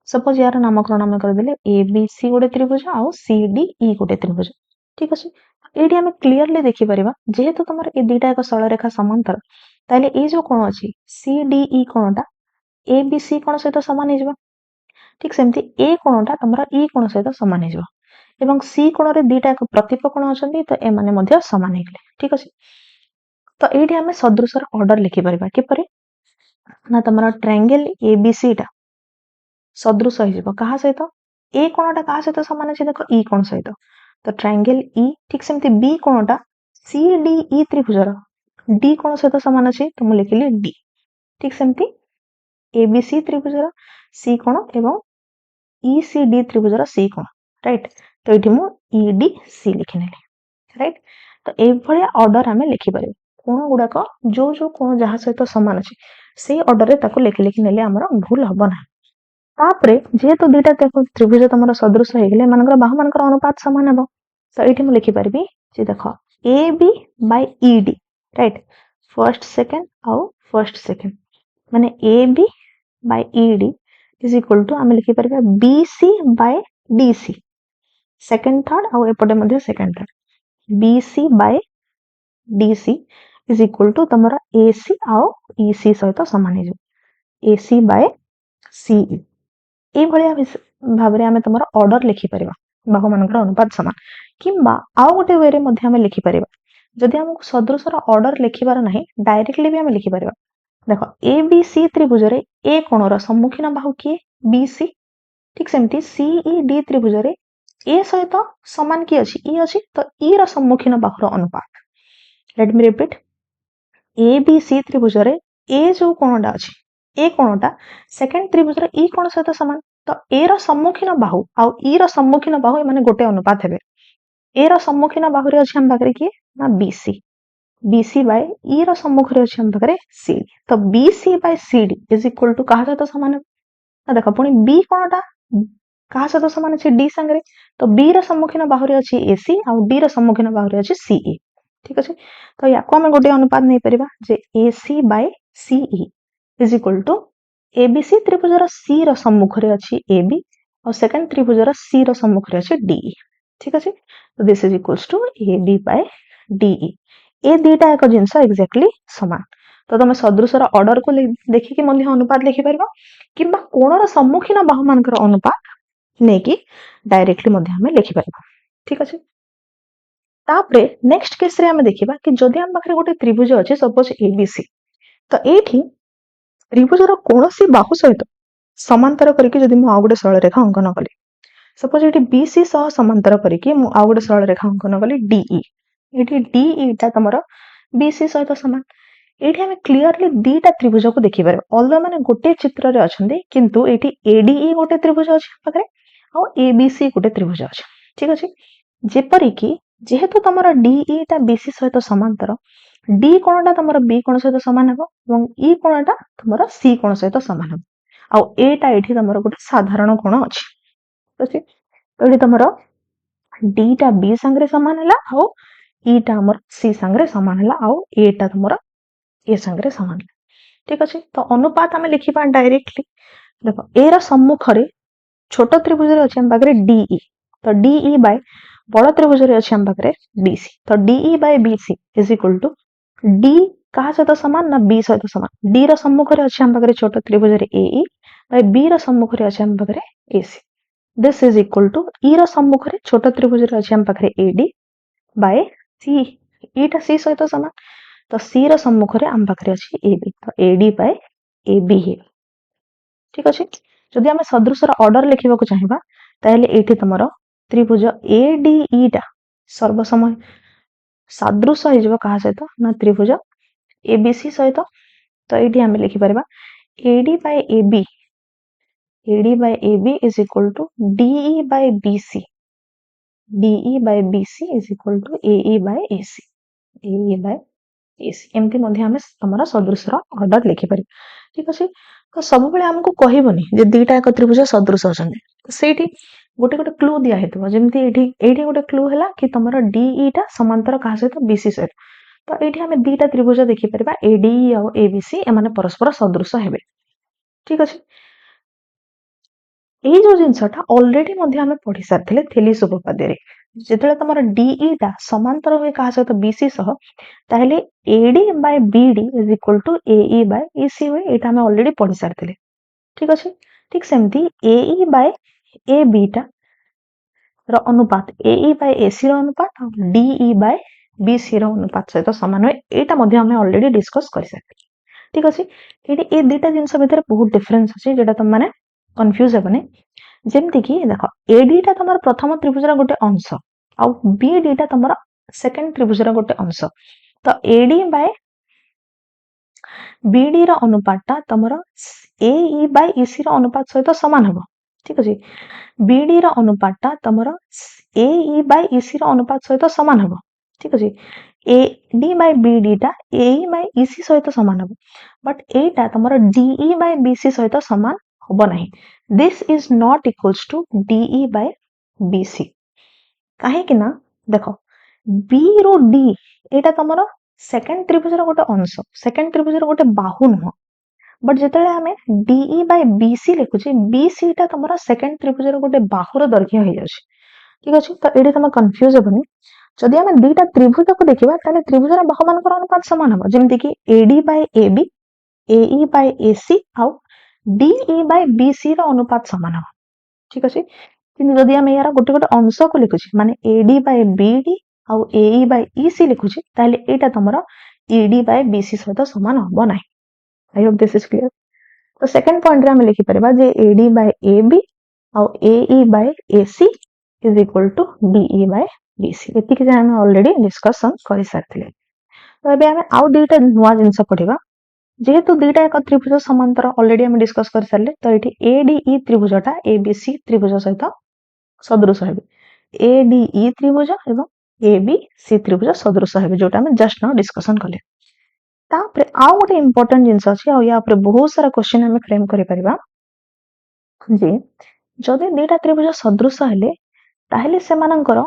सपोज यार नामकरण हम कर देले ABC गोटे त्रिभुज आ CDE गोटे त्रिभुज ठीक अछि एठी हम क्लियरली देखि परिबा जेहेतु तुमरो ए दीटा एक सरल रेखा समांतर ताले ए जो कोण अछि CDE कोणटा ABC कोण सहित समान हे ठीक सेमती ए कोणटा तमरा ई कोण सहित समान हे एवं सी कोण रे दीटा एक प्रतिपकोण अछंती तो ए माने मध्ये समान हे गेले ठीक अछि तो एठी हमें सदृशर ऑर्डर लिखि परिबा किपरि ना तमरा ट्रायंगल ABC टा सदृश हे जबो कहा सहित ए कोणटा कहा सहित समान अछि देखो ई कोण सहित तो ट्रायंगल ई ठीक सेमती बी कोणटा CDE त्रिभुजर डी कोण सहित समान अछि तो मु लिखिली डी ठीक सेमती ABC त्रिभुजर सी कोण एवं ECD त्रिभुजर सी कोण राइट तो एठी मु EDC लिखिनेली राइट तो ए भलिया ऑर्डर हमें लिखि परिबे कोण गुडा को जो जो कोण जहा सहित समान अछि से ऑर्डर रे ताको लिखि लिखि नेले हमर भूल हबो ना तापरे जेहेतु दीटा त्रिभुज तमरो सदृश हे गेले मानकर बाहु मानकर अनुपात समान हबो तो एठी मु लिखि परिबी जे देखो AB by ED right first second आउ फर्स्ट सेकंड माने AB by ED is equal to आमे लिखि परबा BC by DC second third आ एपटे मध्ये second third BC by DC is equal to तमरा AC आ EC सहित समान हे AC by CE ए भलिया भाबरे आमे तमरा ऑर्डर लिखि परबा बाहु मानकर अनुपात समान किंबा आ गोटे वे रे मध्ये आमे लिखि परबा जदि हमकु सदृशर ऑर्डर लिखिबार नाही डायरेक्टली भी आमे लिखि परबा देखो ABC त्रिभुज रे ए कोणर सम्मुखीन बाहु किए BC ठीक सेमती CED त्रिभुज रे ए सहित समान की अछि ई अछि तो ई रो सम्मुखीन बाहुर अनुपात लेट मी रिपीट ABC त्रिभुज रे ए जो कोणटा अछि ए कोणटा सेकंड त्रिभुज रे ई कोण सहित समान तो ए रो सम्मुखीन बाहु आ ई रो सम्मुखीन बाहु माने गोटे अनुपात हेबे ए रो सम्मुखीन बाहु रे अछि हम बाकरे की ना BC BC बाय ई रो सम्मुख रे अछि हम बाकरे CD तो BC by CD is equal to कहा सहित समान ना देखो पुनी B कोणटा कहा सहित समान अछि डी संगे तो बी रो सम्मुखीन बाहुरी अछि एसी आउ डी रो सम्मुखीन बाहुरी अछि सीई ठीक अछि तो याको हम गोटे अनुपात नै परिबा जे AC by CE is equal to ABC त्रिभुजर सी रो सम्मुखरे अछि एबी और सेकंड त्रिभुजर सी रो सम्मुखरे अछि डीई ठीक अछि तो this is equals to AB by DE ए दीटा एक जिंस एक्जेक्टली समान तो तुम सदृशर ऑर्डर को देखिकी मध्य अनुपात लिखि परिबा किबा कोणर सम्मुखीन बाहु मानकर अनुपात नेकी डायरेक्टली मध्य हमें लिखि परिबा ठीक अछि तापरे नेक्स्ट केस रे हमें देखिबा कि जदि हम पाखरे गोटे त्रिभुज अछि सपोज एबीसी तो एठी त्रिभुजर कोनोसी बाहु सहित समांतर करके जदि मु आ गोटे सरल रेखा अंकन कली सपोज एठी बीसी सह समांतर करके मु आ गोटे सरल रेखा अंकन कली डीई एठी डीई ता तमरो बीसी सहित समान एठी हमें क्लियरली दीटा त्रिभुज को देखि पारे ऑल्दो माने गोटे चित्र रे अछंदी किंतु एठी एडीई गोटे त्रिभुज अछि पाखरे आ एबीसी गोटे त्रिभुज अछि ठीक अछि जेपरि कि जेहेतु तमरो डीई ता बीसी सहित समांतर डी कोणटा तमरो बी कोण सहित समान हबो एवं ई कोणटा तमरो सी कोण सहित समान हबो आ एटा एठी तमरो गोटे साधारण कोण अछि अछि एठी तमरो डी टा बी संगे समान हला आ ई टा हमर सी संगे समान हला आ एटा तमरो ए संगे समान ठीक अछि तो अनुपात हमें लिखिबा डायरेक्टली देखो ए रा सम्मुखरे छोट त्रिभुज रे अछि हम बागरे डीई तो डीई बाय बड़ त्रिभुज रे अछि हम बागरे बीसी तो DE by BC is equal to D कहा सहित समान ना बी सहित समान डी रा सम्मुखरे अछि हम बागरे छोट त्रिभुज रे एई बाय बी रा सम्मुखरे अछि हम बागरे AC this is equal to E रा सम्मुखरे छोट त्रिभुज रे अछि हम बागरे एडी बाय सी ईटा सी सहित समान तो सी रा सम्मुखरे हम बागरे अछि एबी तो एडी बाय एबी हे ठीक अछि जदि हम सदृशर ऑर्डर लिखिबा को चाहिबा ताहेले एठी तमरो त्रिभुज एडीई टा सर्वसमय सदृश हो जबो कहा सहित ना त्रिभुज एबीसी सहित तो एठी हम लिखि परबा AD by AB is equal to DE by BC DE by BC is equal to AE by AC एमती मध्य हमें हमर सदृशर ऑर्डर लिखि पारि ठीक अछि तो सब बेले हमको कहिबोनी जे दीटा एक त्रिभुज सदृश अछन तो सेठी गोटे गोटे क्लू दिया हेतबो जेमती एठी गोटे क्लू हला कि तमरो डीई टा समांतर कहा सहित बीसी सहित तो एठी हमें दीटा त्रिभुज देखि परबा एडीई और एबीसी एमाने परस्पर सदृश हेबे ठीक अछि एई जो जिंसटा ऑलरेडी मध्य हमें पढी सारथिले थेलिस उपपाद्य रे जेतले तमरो डीई टा समांतर होय कहा सहित बीसी सह ताहले AD by BD is equal to AE by AC होय एटा हमें ऑलरेडी पढी सारथिले ठीक अछि ठीक सेमती एई बाय ए बीटा रो अनुपात एई बाय एसी रो अनुपात और डीई बाय बीसी रो अनुपात सहित समान होय एटा मध्य हमें ऑलरेडी डिस्कस कर सारथिले ठीक अछि एटी ए दीटा जिंस भितर बहुत डिफरेंस अछि जेटा तुम माने कंफ्यूज हेबने जेमती कि देखो एडी टा तमर प्रथम त्रिभुजर गोटे अंश आ बीडी टा तमर सेकंड त्रिभुजर गोटे अंश तो एडी बाय बीडी रो अनुपातटा तमर एई बाय ईसी रो अनुपात सहित समान हबो ठीक अछि बीडी रो अनुपातटा तमर एई बाय ईसी रो अनुपात सहित समान हबो ठीक अछि एडी बाय बीडी टा एई बाय ईसी सहित समान हबो बट एटा तमर डीई बाय बीसी सहित समान हबो नाही this is not equals to DE by BC काहे कि ना देखो बी रो डी एटा तमर सेकंड त्रिभुजर गोटे अंश सेकंड त्रिभुजर गोटे बाहु न बट जेतले हमें डीई बाय बीसी लिखुचे बीसी टा तमर सेकंड त्रिभुजर गोटे बाहुर दैर्घ्य हो जाउछ ठीक अछि तो एडी तम कंफ्यूज हेबनी जदि हमें दुईटा त्रिभुज को देखिबा ताले त्रिभुजर बाहु मानकर अनुपात समान हबो जेमति कि AD by AB AE by AC आउ डीई बाय बीसी रो अनुपात समान हबो ठीक अछि किंतु जदि हम यार गोटे गोटे अंश को लिखुचे माने एडी बाय बीडी आउ एई बाय ईसी लिखुचे ताले एटा तमरो ईडी बाय बीसी सहित समान हबो नाही I hope this is clear तो सेकंड पॉइंट रे हम लिखि परबा जे एडी बाय एबी आउ AE by AC is equal to DE by BC एतिक जे हम ऑलरेडी डिस्कशन करि सारथिले तो एबे हम आउ दुईटा नुवा जिंस पढिबा जेहेतु दुईटा एक त्रिभुज समांतर ऑलरेडी हम डिस्कस कर सारले तो एठी एडीई त्रिभुजटा एबीसी त्रिभुज सहित सदृश हेबे एडीई त्रिभुज एवं एबीसी त्रिभुज सदृश हेबे जोटा हम जस्ट नाउ डिस्कशन कले तापरे आउ गोटे इंपोर्टेंट जिंस अछि आ या पर बहुत सारा क्वेश्चन हम फ्रेम करि परिबा जे जदि दीटा त्रिभुज सदृश हेले ताहेले सेमानंकर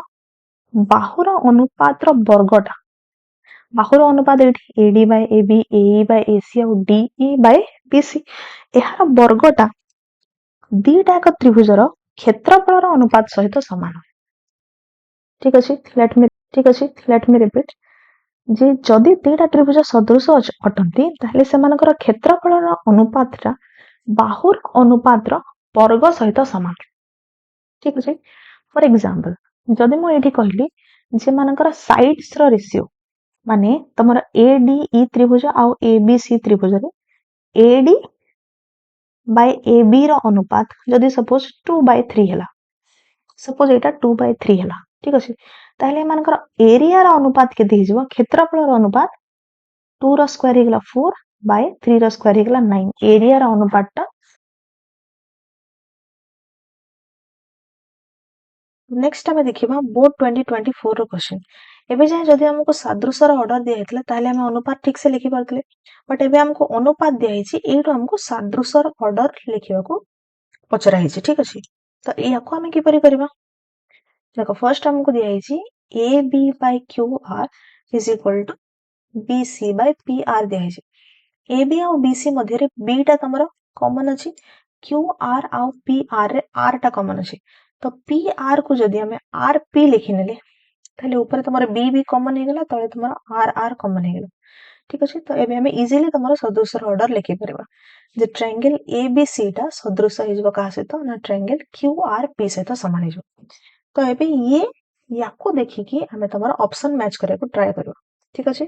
बाहुर अनुपात वर्गटा बाहुर अनुपात AD AD by AB AE by AC और डीई बाय बीसी एहार वर्गटा दीटा एक त्रिभुजर क्षेत्रफल अनुपात सहित समान। ठीक अछि लेट मी रिपीट जे जदि दीटा त्रिभुज सदृश अटंती ताहेले सेमानकर क्षेत्रफल अनुपातटा बाहुर अनुपात वर्ग सहित समान। ठीक अछि फॉर एग्जांपल जदि मु एठी कहली जे मानकर साइड्स रो रेशियो माने तमर एडीई त्रिभुज आ एबीसी त्रिभुज रे एडी बाय एबी रो अनुपात जदि सपोज 2/3 हैला सपोज एटा 2/3 हैला ठीक अछि ताहेले मानकर एरिया रो अनुपात केते हिजबो क्षेत्रफल रो अनुपात 2 रो स्क्वायर हेगला 4 बाय 3 रो स्क्वायर हेगला 9 एरिया रो अनुपातटा। नेक्स्ट आमे देखिबा बोर्ड 2024 रो क्वेश्चन एबे जाय जदि हमको सादृश रो ऑर्डर दिया हेतला ताले हम अनुपात ठीक से लिखि परतले बट एबे हमको अनुपात दिया हिची एटो हमको सादृश रो ऑर्डर लिखिबा को पचरा हिची। ठीक अछि तो याको हम किपरि करबा देखो फर्स्ट हमको दिया हिची A B by Q R is equal to B C by P R दिया हिची ए बी और बी सी मध्य रे बी टा तमरो कॉमन अछि क्यू आर और पी आर रे आर टा कॉमन अछि तो पी आर को जदि हमें आर पी लिखि नेले ताले ऊपर तमरो बी भी कॉमन हे गेला तळे तमरो आर आर कॉमन हे गेला। ठीक अछि तो एबे हमें इजीली तमरो सदृश रो ऑर्डर लिखि परबा जे ट्रायंगल ए बी सी टा सदृश हिजबो का सहित ना ट्रायंगल क्यू आर पी सहित समान हिजबो। तो एबे ये याको देखि कि हमें तमरो ऑप्शन मैच करे को ट्राई करबा। ठीक अछि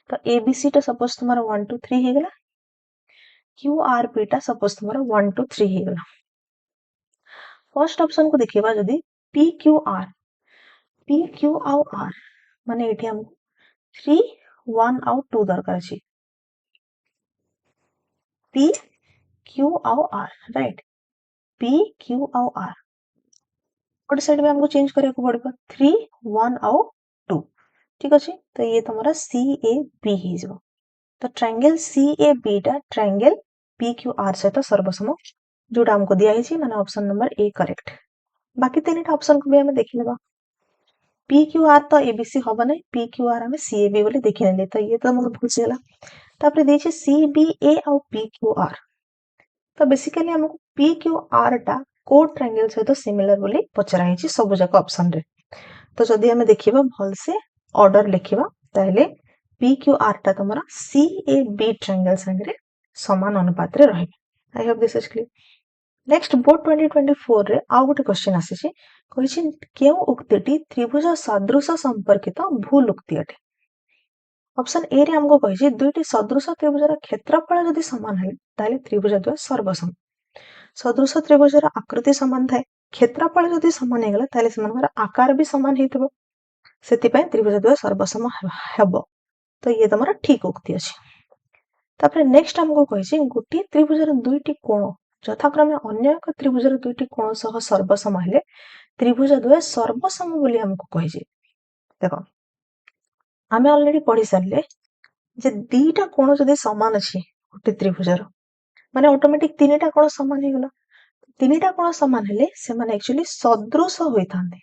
तो ए बी सी टा सपोज तमरो 1 2 3 हे गेला क्यू आर पी टा सपोज तमरो 1 2 3 हे गेला। फर्स्ट ऑप्शन को देखिबा जदि पी क्यू और आर माने एठी हमको 3 1 और 2 दरकार अछि पी क्यू और आर राइट पी क्यू और आर और साइड में हमको चेंज करे को पड़बा 3 1 और 2। ठीक अछि तो ये तुम्हारा सी ए बी ही जो तो ट्रायंगल सी ए बी टा ट्रायंगल पी क्यू आर सहित सर्वसम जोटा हमको दिया हिची माने ऑप्शन नंबर ए करेक्ट। बाकी तीनटा ऑप्शन को भी हमें देखि लेबा पी क्यू आर तो एबीसी होबा नै पी क्यू आर हमें सी ए बी बोली देखि नेले तो ये तो हमको भूल गेला तापरे देछि सी बी ए और पी क्यू आर तो बेसिकली हमको पी क्यू आर टा को ट्रायंगल सहित सिमिलर बोली पचरा हिची सब जक ऑप्शन रे। तो जदि हमें देखिबा भल से ऑर्डर लिखिबा ताहले पी क्यू आर टा तमरा सी ए बी ट्रायंगल संगे समान अनुपात रे रहबे। आई hope this is clear. Next board 2024 रे आ गोटे क्वेश्चन आसीछि कहिछि केउ उक्तिटी त्रिभुज सदृश संपर्कित भूल उक्ति अटे। ऑप्शन ए रे हमको कहिछि दुईटी सदृश त्रिभुजर क्षेत्रफल यदि समान है ताले त्रिभुज द्वय सर्वसम सदृश त्रिभुजर आकृति समान थाए क्षेत्रफल यदि समान हे गेला ताले समान आकार भी समान हेतबो सेति पय त्रिभुज द्वय सर्वसम हेबो तो ये तमरा ठीक उक्ति अछि। तापरे नेक्स्ट हमको कहिछि गोटी त्रिभुजर दुईटी कोण यथाक्रमे अन्य एक त्रिभुजर दुईटी कोण सह सर्वसम हेले त्रिभुज द्वय सर्वसम बोली हमको कहिछि। देखो आमे ऑलरेडी पढ़ी सारले जे दीटा कोण जदि समान अछि गोटे त्रिभुजर माने ऑटोमेटिक तीनटा कोण समान हे गेला तीनटा कोण समान हेले से माने एक्चुअली सदृश होइथांते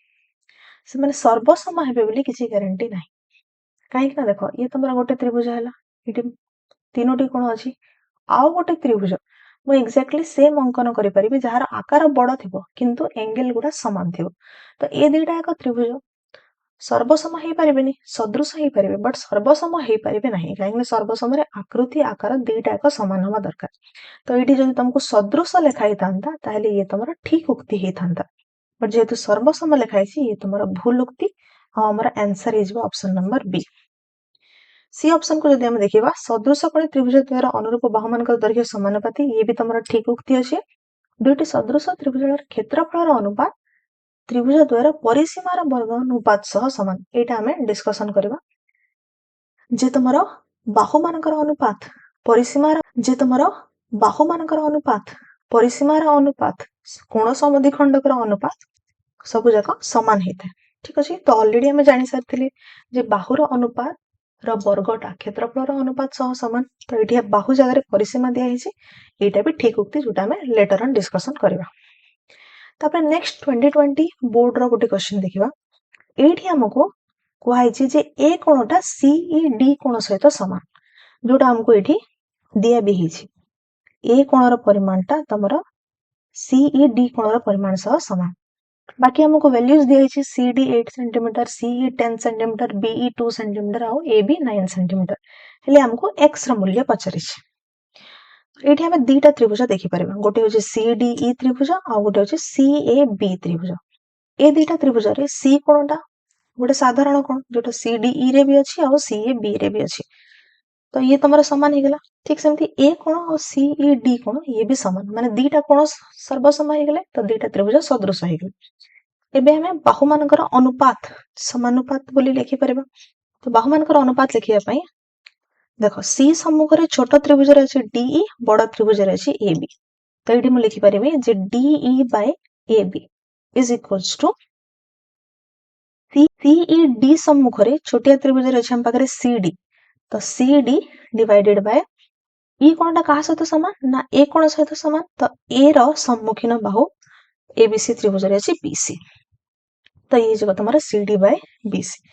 से माने सर्वसम हेबे बोली किछि ग्यारंटी नाही काहे कि ना देखो ये तमरा गोटे त्रिभुज हैला इटी तीनोटी कोण अछि आउ गोटे त्रिभुज मु एक्जेक्टली सेम अंकन करि परिबे जहार आकार बड़ थिबो किंतु एंगल गुडा समान थिबो तो ए दीटा एक त्रिभुज सर्वसम हेई परिबेनी सदृश हेई परिबे बट सर्वसम हेई परिबे नाही काहे सर्वसम रे आकृति आकार दीटा एक समान होबा दरकार तो एठी जदि तुमको सदृश लिखा हितांता ताहले ये तमरा ठीक उक्ति हितांता बट जेहेतु सर्वसम लिखा हिची ये तमरा भूल उक्ति आ हमरा answer is option number B. C option को जदि हम देखिबा सदृश कोणी त्रिभुज द्वयर अनुरूप बाहुमानकर दैर्घ्य समानुपाती ये भी तमरा ठीक उक्ति अछि दुईटी सदृश त्रिभुजर क्षेत्रफलर अनुपात त्रिभुज द्वयर परिसीमार वर्ग अनुपात सह समान एटा हमें डिस्कशन करबा जे तमरा बाहुमानकर अनुपात परिसीमार जे तमरा बाहुमानकर अनुपात परिसीमार अनुपात कोण समद्विखंडकर अनुपात सब जाक समान हेते। ठीक अछि तो ऑलरेडी हमें जानि सारथिले जे बाहुर अनुपात र वर्गटा क्षेत्रफल र अनुपात सह समान तो एठी बाहु जगह रे परिसीमा दिया हिची एटा भी ठीक उक्ति जोटा हमें लेटर ऑन डिस्कशन करबा। तापर नेक्स्ट 2020 बोर्ड रो गोटे क्वेश्चन देखिबा एठी हमको कुहाइछि जे ए कोणटा सीईडी कोण सहित समान जोटा हमको एठी दिया भी हिछि ए कोणर परिमाणटा तमरा सीईडी कोणर परिमाण सह समान बाकी हमको वैल्यूज दिया हिछि CD 8 centimetre CE 10 centimetre BE 2 centimetre और एबी 9 सेंटीमीटर हेले हमको एक्स र मूल्य पचारिछि एठी हमें दीटा त्रिभुज देखि परबा गोटे होछि सीडीई त्रिभुज आ गोटे होछि सीएबी त्रिभुज ए दीटा त्रिभुज रे सी कोणटा गोटे साधारण कोण जोटा सीडीई रे भी अछि और सीएबी रे भी अछि तो ये तमरा समान हेगला ठीक सेमती ए कोण और सीईडी कोण ये भी समान माने दीटा कोण सर्वसम हेगले तो दीटा त्रिभुज सदृश हेगले एबे हमें बाहु मानकर अनुपात समानुपात बोली लिखि परबा तो बाहु मानकर अनुपात लिखिया पई देखो सी सम्मुख रे छोट त्रिभुज रे अछि डीई बड़ त्रिभुज रे अछि एबी तो एठी मु लिखि परिबे जे DE by AB is equals to CED सम्मुख रे छोटिया त्रिभुज रे अछि हम पाखरे सीडी तो सीडी डिवाइडेड बाय ई कोणटा कहा सहित समान ना ए कोण सहित समान तो ए रो सम्मुखीन बाहु एबीसी त्रिभुज रे अछि बीसी तो ये जब तुम्हारा सीडी बाय बीसी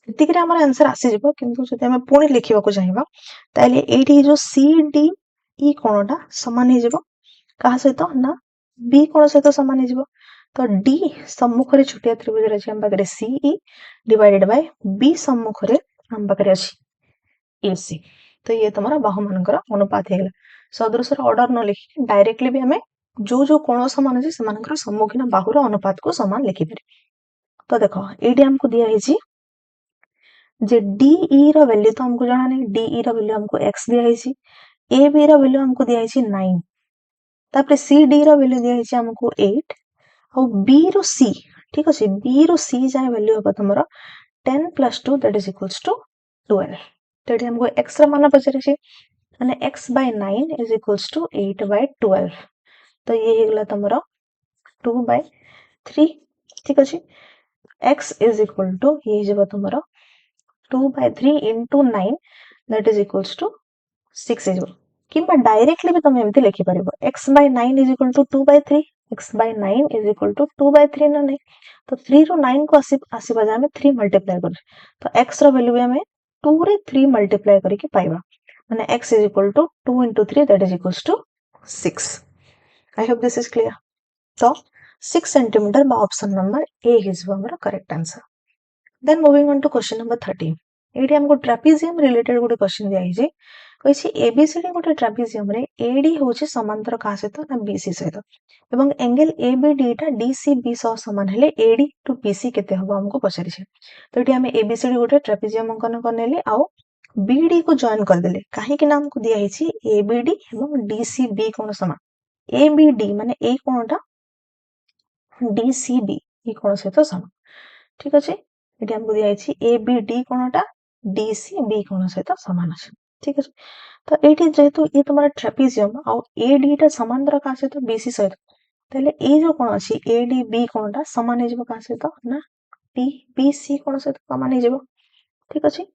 एतिकरे हमर आंसर आसी जिवो किंतु जदि हम पुणी लिखिबा को चाहिबा ताले एठी जो सीडी ई कोणटा समान हे जिवो कहा सहित ना बी कोण सहित समान हे जिवो तो डी सम्मुख रे छोटिया त्रिभुज रे अछि हम पाखरे सीई डिवाइडेड बाय बी सम्मुख रे हम पाखरे अछि एसी तो ये तुम्हारा बाहु मानकर अनुपात हेगला सदृश ऑर्डर न लिखि डायरेक्टली भी हमें जो जो कोण समान अछि समानकर सम्मुखीन बाहुर अनुपात को समान लिखि पारे तो देखो एडी हमको दिया हिची जे डीई रो वैल्यू तो हमको जाना नहीं डीई रो वैल्यू हमको x दिया हिची ए बी रो वैल्यू हमको दिया हिची 9 तापर सी डी रो वैल्यू दिया हिची हमको 8 और बी रो सी ठीक अछि बी रो सी जाय वैल्यू होबा तमरो 10 + 2 दैट इज इक्वल्स टू 12 तो एठी हमको x रो मान पचरे छी माने x by 9 is equals to 8 by 12 तो ये हेगला तमरो 2 by 3 ठीक अछि x इज इक्वल टू ये जेबा तमरो 2 by 3 into 9 that is equals to 6 is किंबा डायरेक्टली भी तुम एमती लिखि परिबो x by 9 is equal to 2 by 3 x by 9 is equal to 2 by 3 ना नहीं तो 3 रो 9 को आसीबा जे हमें 3 मल्टीप्लाई कर तो x रो वैल्यू भी हमें 2 रे 3 मल्टीप्लाई करके पाइबा माने x is equal to 2 into 3 that is equals to 6 I hope this is clear तो 6 सेंटीमीटर बा ऑप्शन नंबर ए इज हमर correct answer then moving on to question number 13 AD हमको ट्रापेजियम रिलेटेड गोटे क्वेश्चन दिया हिजे कहिछि एबीसीडी गोटे ट्रापेजियम रे एडी होछि समांतर का सहित ना बीसी सहित एवं एंगल एबीडी टा डीसीबी सह समान हेले एडी टू बीसी केते हबो हमको पछारि छै तो एटी हमें एबीसीडी गोटे ट्रापेजियम अंकन करनेली आ बीडी को जॉइन कर देले काहे कि नाम को दिया हिछि एबीडी एवं डीसीबी कोन समान एबीडी माने ए कोनटा डीसीबी ई कोन सहित समान ठीक अछि एटी हमको दिया हिछि एबीडी कोनटा डीसीबी कोन सहित समान अछि ठीक अछि तो एटी जेहेतु ये तुम्हारा ट्रेपेजियम आ एडी टा समांतर का सहित बीसी सहित तले ए जो कोन अछि एडीबी कोनटा समान हे जबो का सहित ना बीसी कोन सहित समान हे जबो ठीक अछि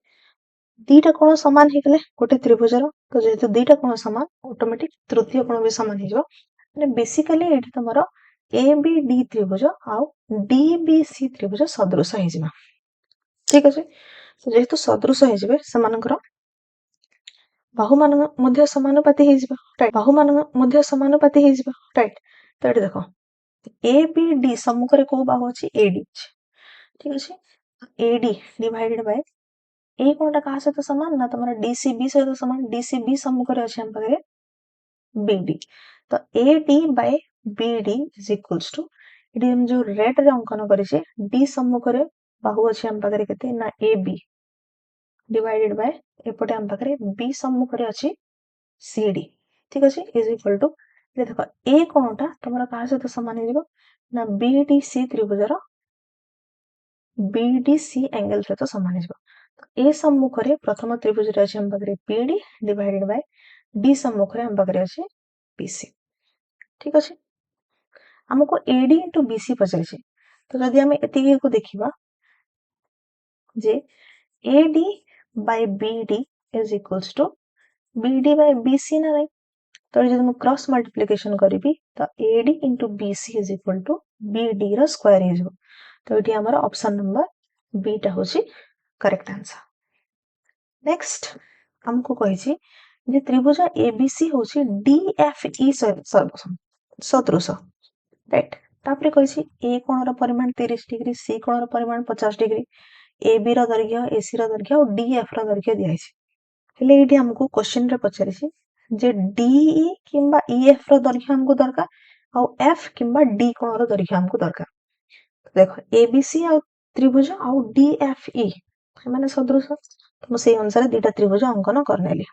दीटा कोन समान हे गेले गोटे त्रिभुज रो तो जेहेतु दीटा कोन समान ऑटोमेटिक तृतीय कोन भी समान हे जबो माने बेसिकली एटी तमरो एबीडी त्रिभुज आ डीबीसी त्रिभुज सदृश हे जिमा ठीक अछि तो जेहेतु सदृश हे जिवे समानकर बाहु मान मध्य समानुपाती हे जिबा राइट बाहु मान मध्य समानुपाती हे जिबा राइट तो एटी देखो एबीडी सम्मुख रे को बाहु अछि एडी ठीक अछि एडी डिवाइडेड बाय ए कोनटा का सहित समान ना तमरा डीसीबी सहित समान डीसीबी सम्मुख रे अछि हम पाखरे बीडी तो AD by BD is equals to AD हम जो रेड रे अंकन करि छै डी सम्मुख रे बाहु अछि हम पाखरे केते ना एबी डिवाइडेड बाय एपटे हम पाखरे बी सम्मुख रे अछि सीडी ठीक अछि इज इक्वल टू ये देखो ए कोनटा तमरा का सहित समान हे जिवो ना बीडीसी त्रिभुज रो बीडीसी एंगल सहित समान हे जिवो तो ए सम्मुख रे प्रथम त्रिभुज रे अछि हम पाखरे बीडी डिवाइडेड बाय डी सम्मुख रे हम पाखरे अछि बीसी ठीक अछि हमको एडी इनटू बीसी पचरे छै तो जदि हम एतिकी को देखिबा जे AD by BD is equals to BD by BC ना नहीं तो जब मैं क्रॉस मल्टीप्लिकेशन करी तो AD into BC is equal to BD रो स्क्वायर हो। तो ये हमारा ऑप्शन नंबर बी टा होची करेक्ट आंसर। नेक्स्ट हमको कहिछि जे त्रिभुज ABC होची DFE सदृश, राइट। तापरे कहिछि ए कोण रो परिमाण 30 डिग्री, सी कोण रो परिमाण 50 डिग्री, AB रो दैर्घ्य, AC रो दैर्घ्य और DF रो दैर्घ्य दिया है। हेले एठी हमको क्वेश्चन रे पचारिछि जे DE किंबा EF रो दैर्घ्य हमको दरकार और F किंबा D कोण रो दैर्घ्य हमको दरकार। देखो ABC और त्रिभुज और DFE माने सदृश, तो से अनुसार दुटा त्रिभुज अंकन करनेली।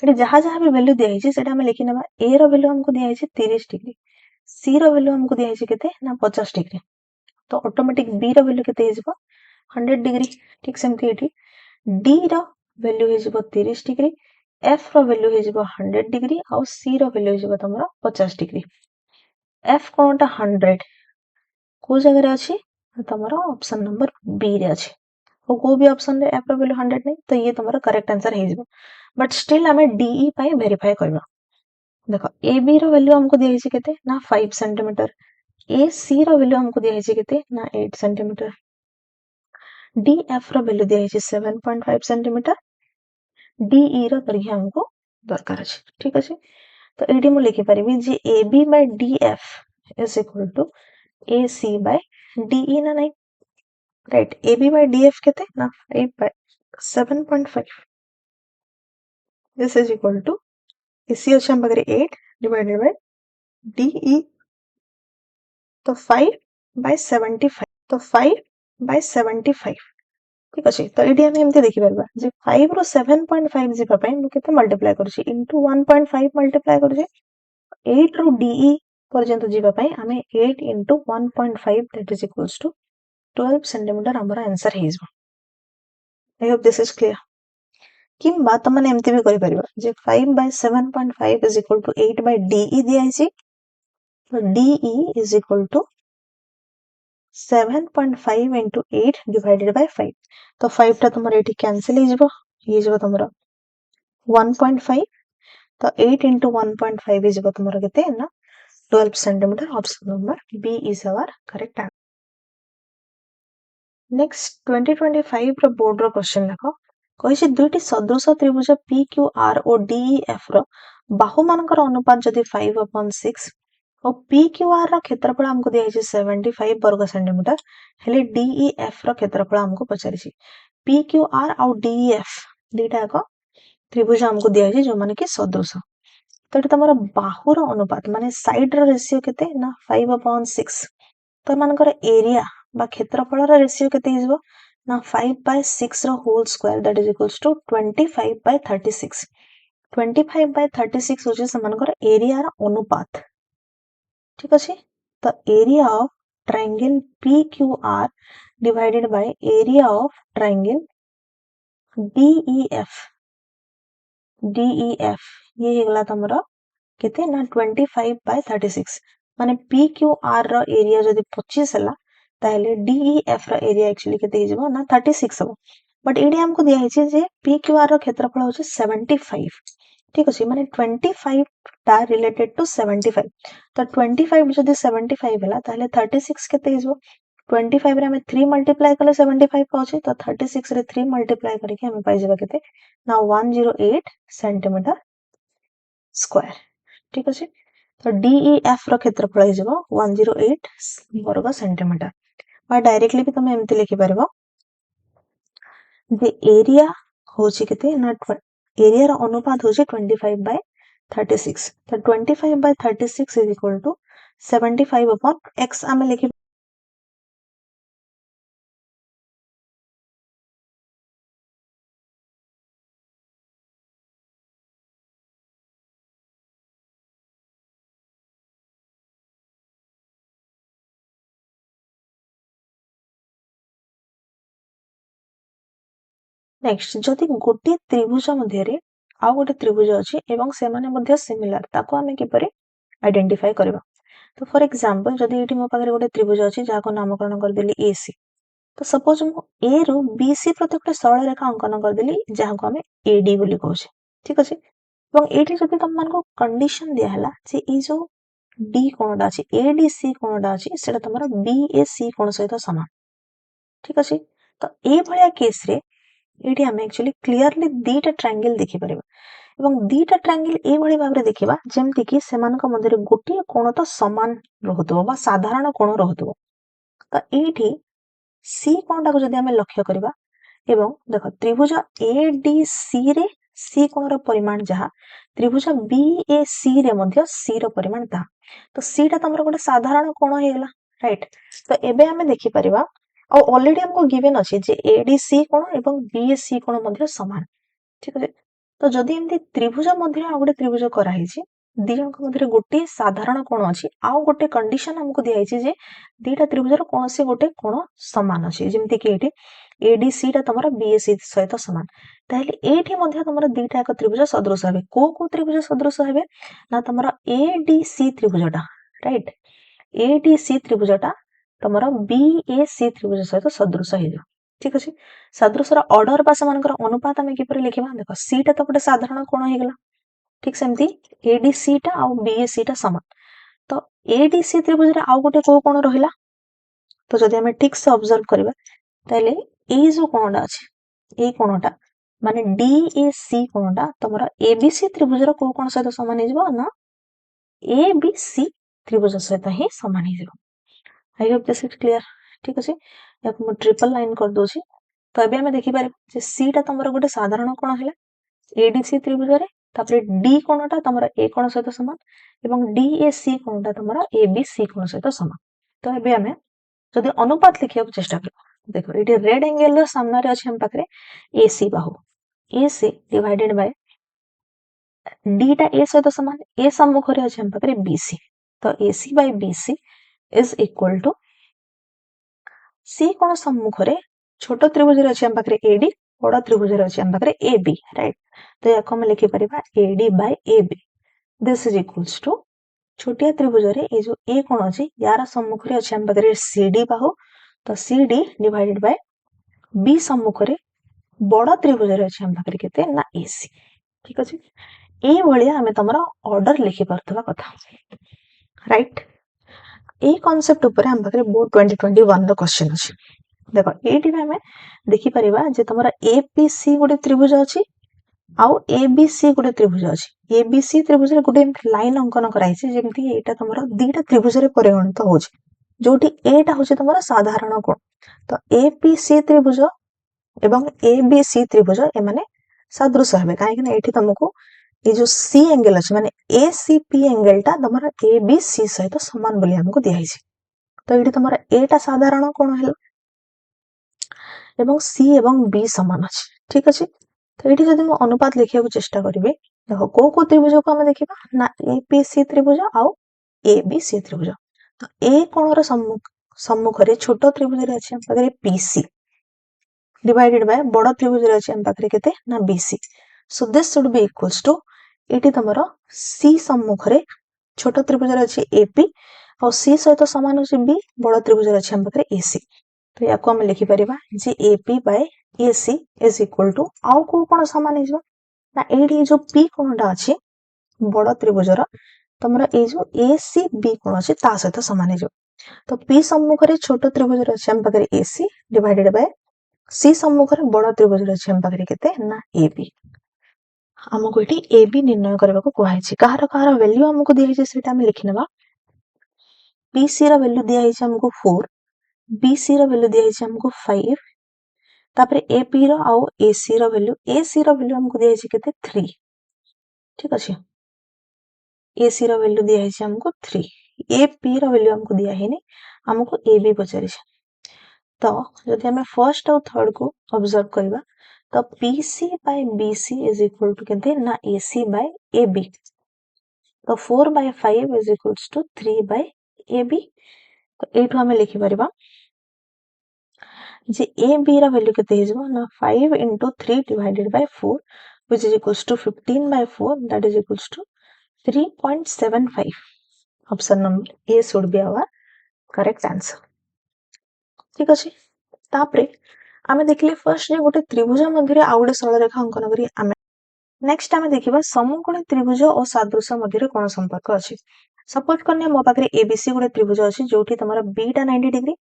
एठी जहा जहा भी वैल्यू दिया हिची सेटा हमें लिखि नबा। A रो वैल्यू हमको दिया हिची 30 डिग्री, C रो वैल्यू हमको दिया हिची केते ना 50 डिग्री, तो ऑटोमेटिक B रो वैल्यू केते हिजबो 100 डिग्री। ठीक सेमती एठी D रो वैल्यू हिजबो 30 डिग्री, F रो वैल्यू हिजबो 100 डिग्री और C रो वैल्यू हिजबो तमरो 50 डिग्री। F कोणटा 100 को जगह रे अछि तमरो ऑप्शन नंबर बी रे अछि। और को भी ऑप्शन रे F रो वैल्यू 100 नहीं, तो ये तमरो करेक्ट आंसर हिजबो। बट स्टिल हमें DE पाई वेरीफाई करबा। देखो AB रो वैल्यू हमको दिया हिची केते ना 5 सेंटीमीटर, AC रो वैल्यू हमको दिया हिची केते ना 8 सेंटीमीटर, DF रो वैल्यू दिया हिची 7.5 सेंटीमीटर, DE रो दैर्घ्य हमको दरकार अछि। ठीक अछि, तो एडी मु लिखि परिबी जे AB by DF is equal to AC by DE ना नहीं, राइट। AB बाय DF केते ना 5 by 7.5, this is equal to AC अछि हम बगरे 8 डिवाइडेड बाय DE, तो 5 बाय 75, तो 5 बाय 75। ठीक अछि, तो एडी हम एमते देखि परबा जे 5 रो 7.5 जिबा पय मु केते मल्टीप्लाई करछि इनटू 1.5 मल्टीप्लाई करछि। 8 रो DE पर्यंत जिबा पय हमें 8 into 1.5 that is equals to 12 centimetre हमर आंसर हेजबो। I hope this is clear. किंबा तमने एमते भी करि परबा जे 5 by 7.5 is equal to 8 by DE दिया हिची, तो DE is equal to 7.5 into 8 divided by 5, तो 5 टा तुमर एठी कैंसिल हो जबो, ये जबो तुमर 1.5, तो 8 into 1.5 इज जबो तुमर केते ना 12 centimetre. Option number B is our correct answer. Next 2025 रो बोर्ड रो क्वेश्चन देखो, कहिछि दुईटी सदृश त्रिभुज PQR और DEF रो बाहु मानकर अनुपात जदि 5/6 और PQR रो क्षेत्रफल हमको दिया है 75 वर्ग सेंटीमीटर, हेले DEF रो क्षेत्रफल हमको पचारिछि। PQR और DEF दुईटा एक त्रिभुज हमको दिया है जो माने कि सदृश, तो एटा तमरो बाहुर अनुपात माने साइड रो रेशियो केते ना 5/6, तो मानकर एरिया बा क्षेत्रफल रो रेशियो केते हिजबो ना 5/6 रो whole square that is equals to 25/36। 25/36 होचे समानकर एरिया रो अनुपात। ठीक अछि, तो area of triangle PQR divided by area of triangle DEF, ये हेगला तमरो केते ना 25/36, माने PQR रो एरिया जदि 25 हला ताहले DEF रो एरिया एक्चुअली केते हिजबो ना 36 हबो। बट एडी हमको दिया हिचे जे PQR रो क्षेत्रफल होचे 75। ठीक अछि, माने 25 टा रिलेटेड टू 75, तो 25 जदि 75 हला ताहले 36 केते हिजबो। 25 रे हमें 3 मल्टीप्लाई करले 75 पाउचे, तो 36 रे 3 मल्टीप्लाई करके हमें पाइ जेबा केते ना 108 सेंटीमीटर स्क्वायर। ठीक अछि, तो DEF रो क्षेत्रफल हिजबो 108 वर्ग सेंटीमीटर। और डायरेक्टली भी तुम एमती लिखि परबो जे एरिया होची केते ना एरिया रो अनुपात होची 25/36, तो 25/36 is equal to 75 upon x आमे लिखि। नेक्स्ट जदि गोटे त्रिभुज मध्य रे आ गोटे त्रिभुज अछि एवं से माने मध्य सिमिलर, ताको हमें किपरि आइडेंटिफाई करबा। तो फॉर एग्जांपल जदि एठी मो पाखरे गोटे त्रिभुज अछि जाको नामकरण कर देली AC, तो सपोज मु A रो BC प्रति गोटे सरल रेखा अंकन कर देली जाको हमें AD बोली कहउछे। ठीक अछि, ଏବଂ ଏଇଠି ଯଦି ତମ ମାନଙ୍କୁ କଣ୍ଡିସନ ଦିଆହେଲା ଯେ ଏଇ ଯୋଉ ଡି କୋଣଟା ଅଛି ଏଡିସି କୋଣଟା ଅଛି ସେଟା ତମର ବିଏସି କୋଣ ସହିତ ସମାନ। ଠିକ ଅଛି, ତ ଏଇଭଳିଆ କେସରେ ଏଇଠି ଆମେ ଆକ୍ଚୁଆଲି କ୍ଲିୟରଲି ଦିଟା ଟ୍ରାଙ୍ଗେଲ ଦେଖିପାରିବା ଏବଂ ଦିଟା ଟ୍ରାଙ୍ଗେଲ ଏଇଭଳି ଭାବରେ ଦେଖିବା ଯେମିତି କି ସେମାନଙ୍କ ମଧ୍ୟରେ ଗୋଟିଏ କୋଣ ତ ସମାନ ରହୁଥିବ ବା ସାଧାରଣ କୋଣ ରହୁଥିବ। ତ ଏଇଠି ସି କୋଣଟାକୁ ଯଦି ଆମେ ଲକ୍ଷ୍ୟ କରିବା ଏବଂ ଦେଖ ତ୍ରିଭୁଜ ଏଡିସି ରେ ସି କୋଣର ପରିମାଣ ଯାହା ତ୍ରିଭୁଜ ବିଏସି ରେ ମଧ୍ୟ ସି ର ପରିମାଣ ତାହା, ତ ସିଟା ତମର ଗୋଟେ ସାଧାରଣ କୋଣ ହେଇଗଲା, ରାଇଟ। ତ ଏବେ ଆମେ ଦେଖିପାରିବା ଆଉ ଅଲରେଡି ଆମକୁ गिवन ଅଛି ଯେ ଏଡିସି କୋଣ ଏବଂ ବିଏସି କୋଣ ମଧ୍ୟ ସମାନ। ଠିକ ଅଛି, ତ ଯଦି ଏମିତି ତ୍ରିଭୁଜ ମଧ୍ୟରେ ଆଉ ଗୋଟେ ତ୍ରିଭୁଜ କରାହେଇଛି ଦି ଜଣଙ୍କ ମଧ୍ୟରେ ଗୋଟିଏ ସାଧାରଣ କୋଣ ଅଛି ଆଉ ଗୋଟେ କଣ୍ଡିସନ ଆମକୁ ଦିଆଯାଇଛି ଯେ ଦିଟା ତ୍ରିଭୁଜର କୌଣସି ଗୋଟେ କୋଣ ସମାନ ଅଛି, ଯେମିତି କି ଏଇଠି ଏଡିସି ଟା ତମର ବିଏସି ସହିତ ସମାନ, ତାହେଲେ ଏଇଠି ମଧ୍ୟ ତମର ଦିଟା ଏକ ତ୍ରିଭୁଜ ସଦୃଶ ହେବେ। କୋଉ ତ୍ରିଭୁଜ ସଦୃଶ ହେବେ ନା ତମର ଏଡିସି ତ୍ରିଭୁଜଟା, ରାଇଟ। ଏଡିସି ତ୍ରିଭୁଜଟା ତମର ବିଏସି ତ୍ରିଭୁଜ ସହିତ ସଦୃଶ ହେଇଯିବ। ଠିକ ଅଛି, ସଦୃଶର ଅର୍ଡର ବା ସେମାନଙ୍କର ଅନୁପାତ ଆମେ କିପରି ଲେଖିବା, ଦେଖ ସିଟା ତ ଗୋଟେ ସାଧାରଣ କୋଣ ହେଇଗଲା, ଠିକ ସେମିତି ଏଡିସି ଟା ଆଉ ବିଏସି ଟା ସମାନ, ତ ଏଡିସି ତ୍ରିଭୁଜରେ ଆଉ ଗୋଟେ କୋଉ କୋଣ ରହିଲା, ତ ଯଦି ଆମେ ଠିକ ସେ ଅବଜର୍ଭ କରିବା ତାହେଲେ ଏଇ ଯୋଉ କୋଣଟା ଅଛି ଏଇ କୋଣଟା ମାନେ ডিএসি কোণটা তোমার এবিসি ত্রিভুজର କୋଉ କୋଣ ସହିତ ସମାନ ହେଇଯିବ ନା ଏବିସି ତ୍ରିଭୁଜ ସହିତ ହିଁ ସମାନ ହେଇଯିବ। I hope this is clear. ଠିକ ଅଛି, ଏହାକୁ ମୁଁ ଟ୍ରିପଲ ଲାଇନ କରିଦଉଛି। ତ ଏବେ ଆମେ ଦେଖିପାରିବା ଯେ ସି ଟା ତମର ଗୋଟେ ସାଧାରଣ କୋଣ ହେଲା ଏଡିସି ତ୍ରିଭୁଜରେ, ତାପରେ ଡି କୋଣଟା ତମର ଏ କୋଣ ସହିତ ସମାନ ଏବଂ ডিএসি କୋଣଟା ତମର ଏବିସି କୋଣ ସହିତ ସମାନ। ତ ଏବେ ଆମେ ଯଦି ଅନୁପାତ ଲେଖିବାକୁ ଚେଷ୍ଟା କରିବା, ଦେଖ ଏଠି ରେଡ एंगल ର ସାମ୍ନାରେ ଅଛି ଆମ ପାଖରେ AC Bahu, AC divided by D टा A सहित समान, A सम्मुखरे अछि हम पाखरे BC, तो AC by BC is equal to C कोण सम्मुखरे छोट त्रिभुज रे अछि हम पाखरे AD, बड़ त्रिभुज रे अछि हम पाखरे AB, राइट। तो याको हम लिखि परिबा AD by AB, this is equals to छोटिया त्रिभुज रे ए जो A कोण अछि यार सम्मुखरे अछि हम पाखरे CD बाहु, तो CD डिवाइडेड बाय B सम्मुखरे बड़ त्रिभुज रे अछि हम पाखरे केते ना AC। ठीक अछि, एई भलिया हमें तमरा ऑर्डर लिखि परथबा कथा, राइट। एई कांसेप्ट ऊपर हम पाखरे बोर्ड 2021 रो क्वेश्चन अछि। देखो एठी हमें देखि परिबा जे तमरा APC गोटे त्रिभुज अछि आउ ABC गोटे त्रिभुज अछि। ABC त्रिभुज रे गोटे लाइन अंकन कराइछि जेमति एटा तमरा दीटा त्रिभुज रे परिगणित होछि, जोटी एटा होछि तमरा साधारण कोण, तो APC त्रिभुज एवं एबीसी त्रिभुज एमाने सदृश हेबे काहेकि एठी तुमको ये जो सी एंगल अछि माने एसीपी एंगल टा तमरा एबीसी सहित समान बोली हमको दिया हिछि। तो एठी तमरा ए टा साधारण कोण हेला एवं सी एवं बी समान अछि। ठीक अछि, तो एठी जदि म अनुपात लिखिया को चेष्टा करबे, देखो को त्रिभुज को हम देखिबा ना एपीसी त्रिभुज आउ एबीसी त्रिभुज, तो ए कोणर सम्मुख रे छोट त्रिभुज रे अछि हम पाखरे पीसी डिवाइडेड बाय बड़ त्रिभुज रे अछि हम पाखरे केते ना BC, so this should be equals to AT तमरो सी सम्मुख रे छोट त्रिभुज रे अछि एपी और सी सहित समान अछि बी, बड़ त्रिभुज रे अछि हम पाखरे एसी, तो याको हम लिखि परिबा जे AP by AC is equal to आउ को कोन समान हिजो ना एडी जो पी कोनटा अछि बड़ त्रिभुज रो तमरो ए जो एसी बी कोन अछि ता सहित समान हिजो, तो पी सम्मुख रे छोट त्रिभुज रे अछि हम पाखरे एसी डिवाइडेड बाय सी सम्मुख रे बड़ त्रिभुज रे अछि हम पाखरे केते ना एबी। हमको एठी एबी निर्णय करबा को कहै छै, कहार वैल्यू हमको दिया छै सेटा हम लिखि नेबा। पीसी रा वैल्यू दिया छै हमको 4, बीसी रा वैल्यू दिया छै हमको 5, तापरे एपी रा आउ एसी रा वैल्यू हमको दिया छै केते 3। ठीक अछि, एसी रा वैल्यू दिया छै हमको 3, एपी रा वैल्यू हमको दिया है नै, हमको एबी पचारि छै। तो जदि हमें फर्स्ट और थर्ड को ऑब्जर्व करबा तो PC by BC is equal to केते ना AC बाय AB, तो 4 by 5 is equals to 3 by AB, तो एठो हमें लिखि परिबा जे AB रा वैल्यू केते हिजबो ना 5 into 3 divided by 4 which is equals to 15 by 4 that is equals to 3.75. Option number A should be our correct answer। ठीक अछि, तापरे आमे देखले फर्स्ट जे गोटे त्रिभुज मध्यरे आ गोटे सरल रेखा अंकन करी आमे नेक्स्ट आम देखा समकोणी त्रिभुज और सादृश मध्य कौन संपर्क अच्छी। सपोज करने मो पाखे एबीसी गोटे त्रिभुज अच्छी जो तुम बीटा 90 डिग्री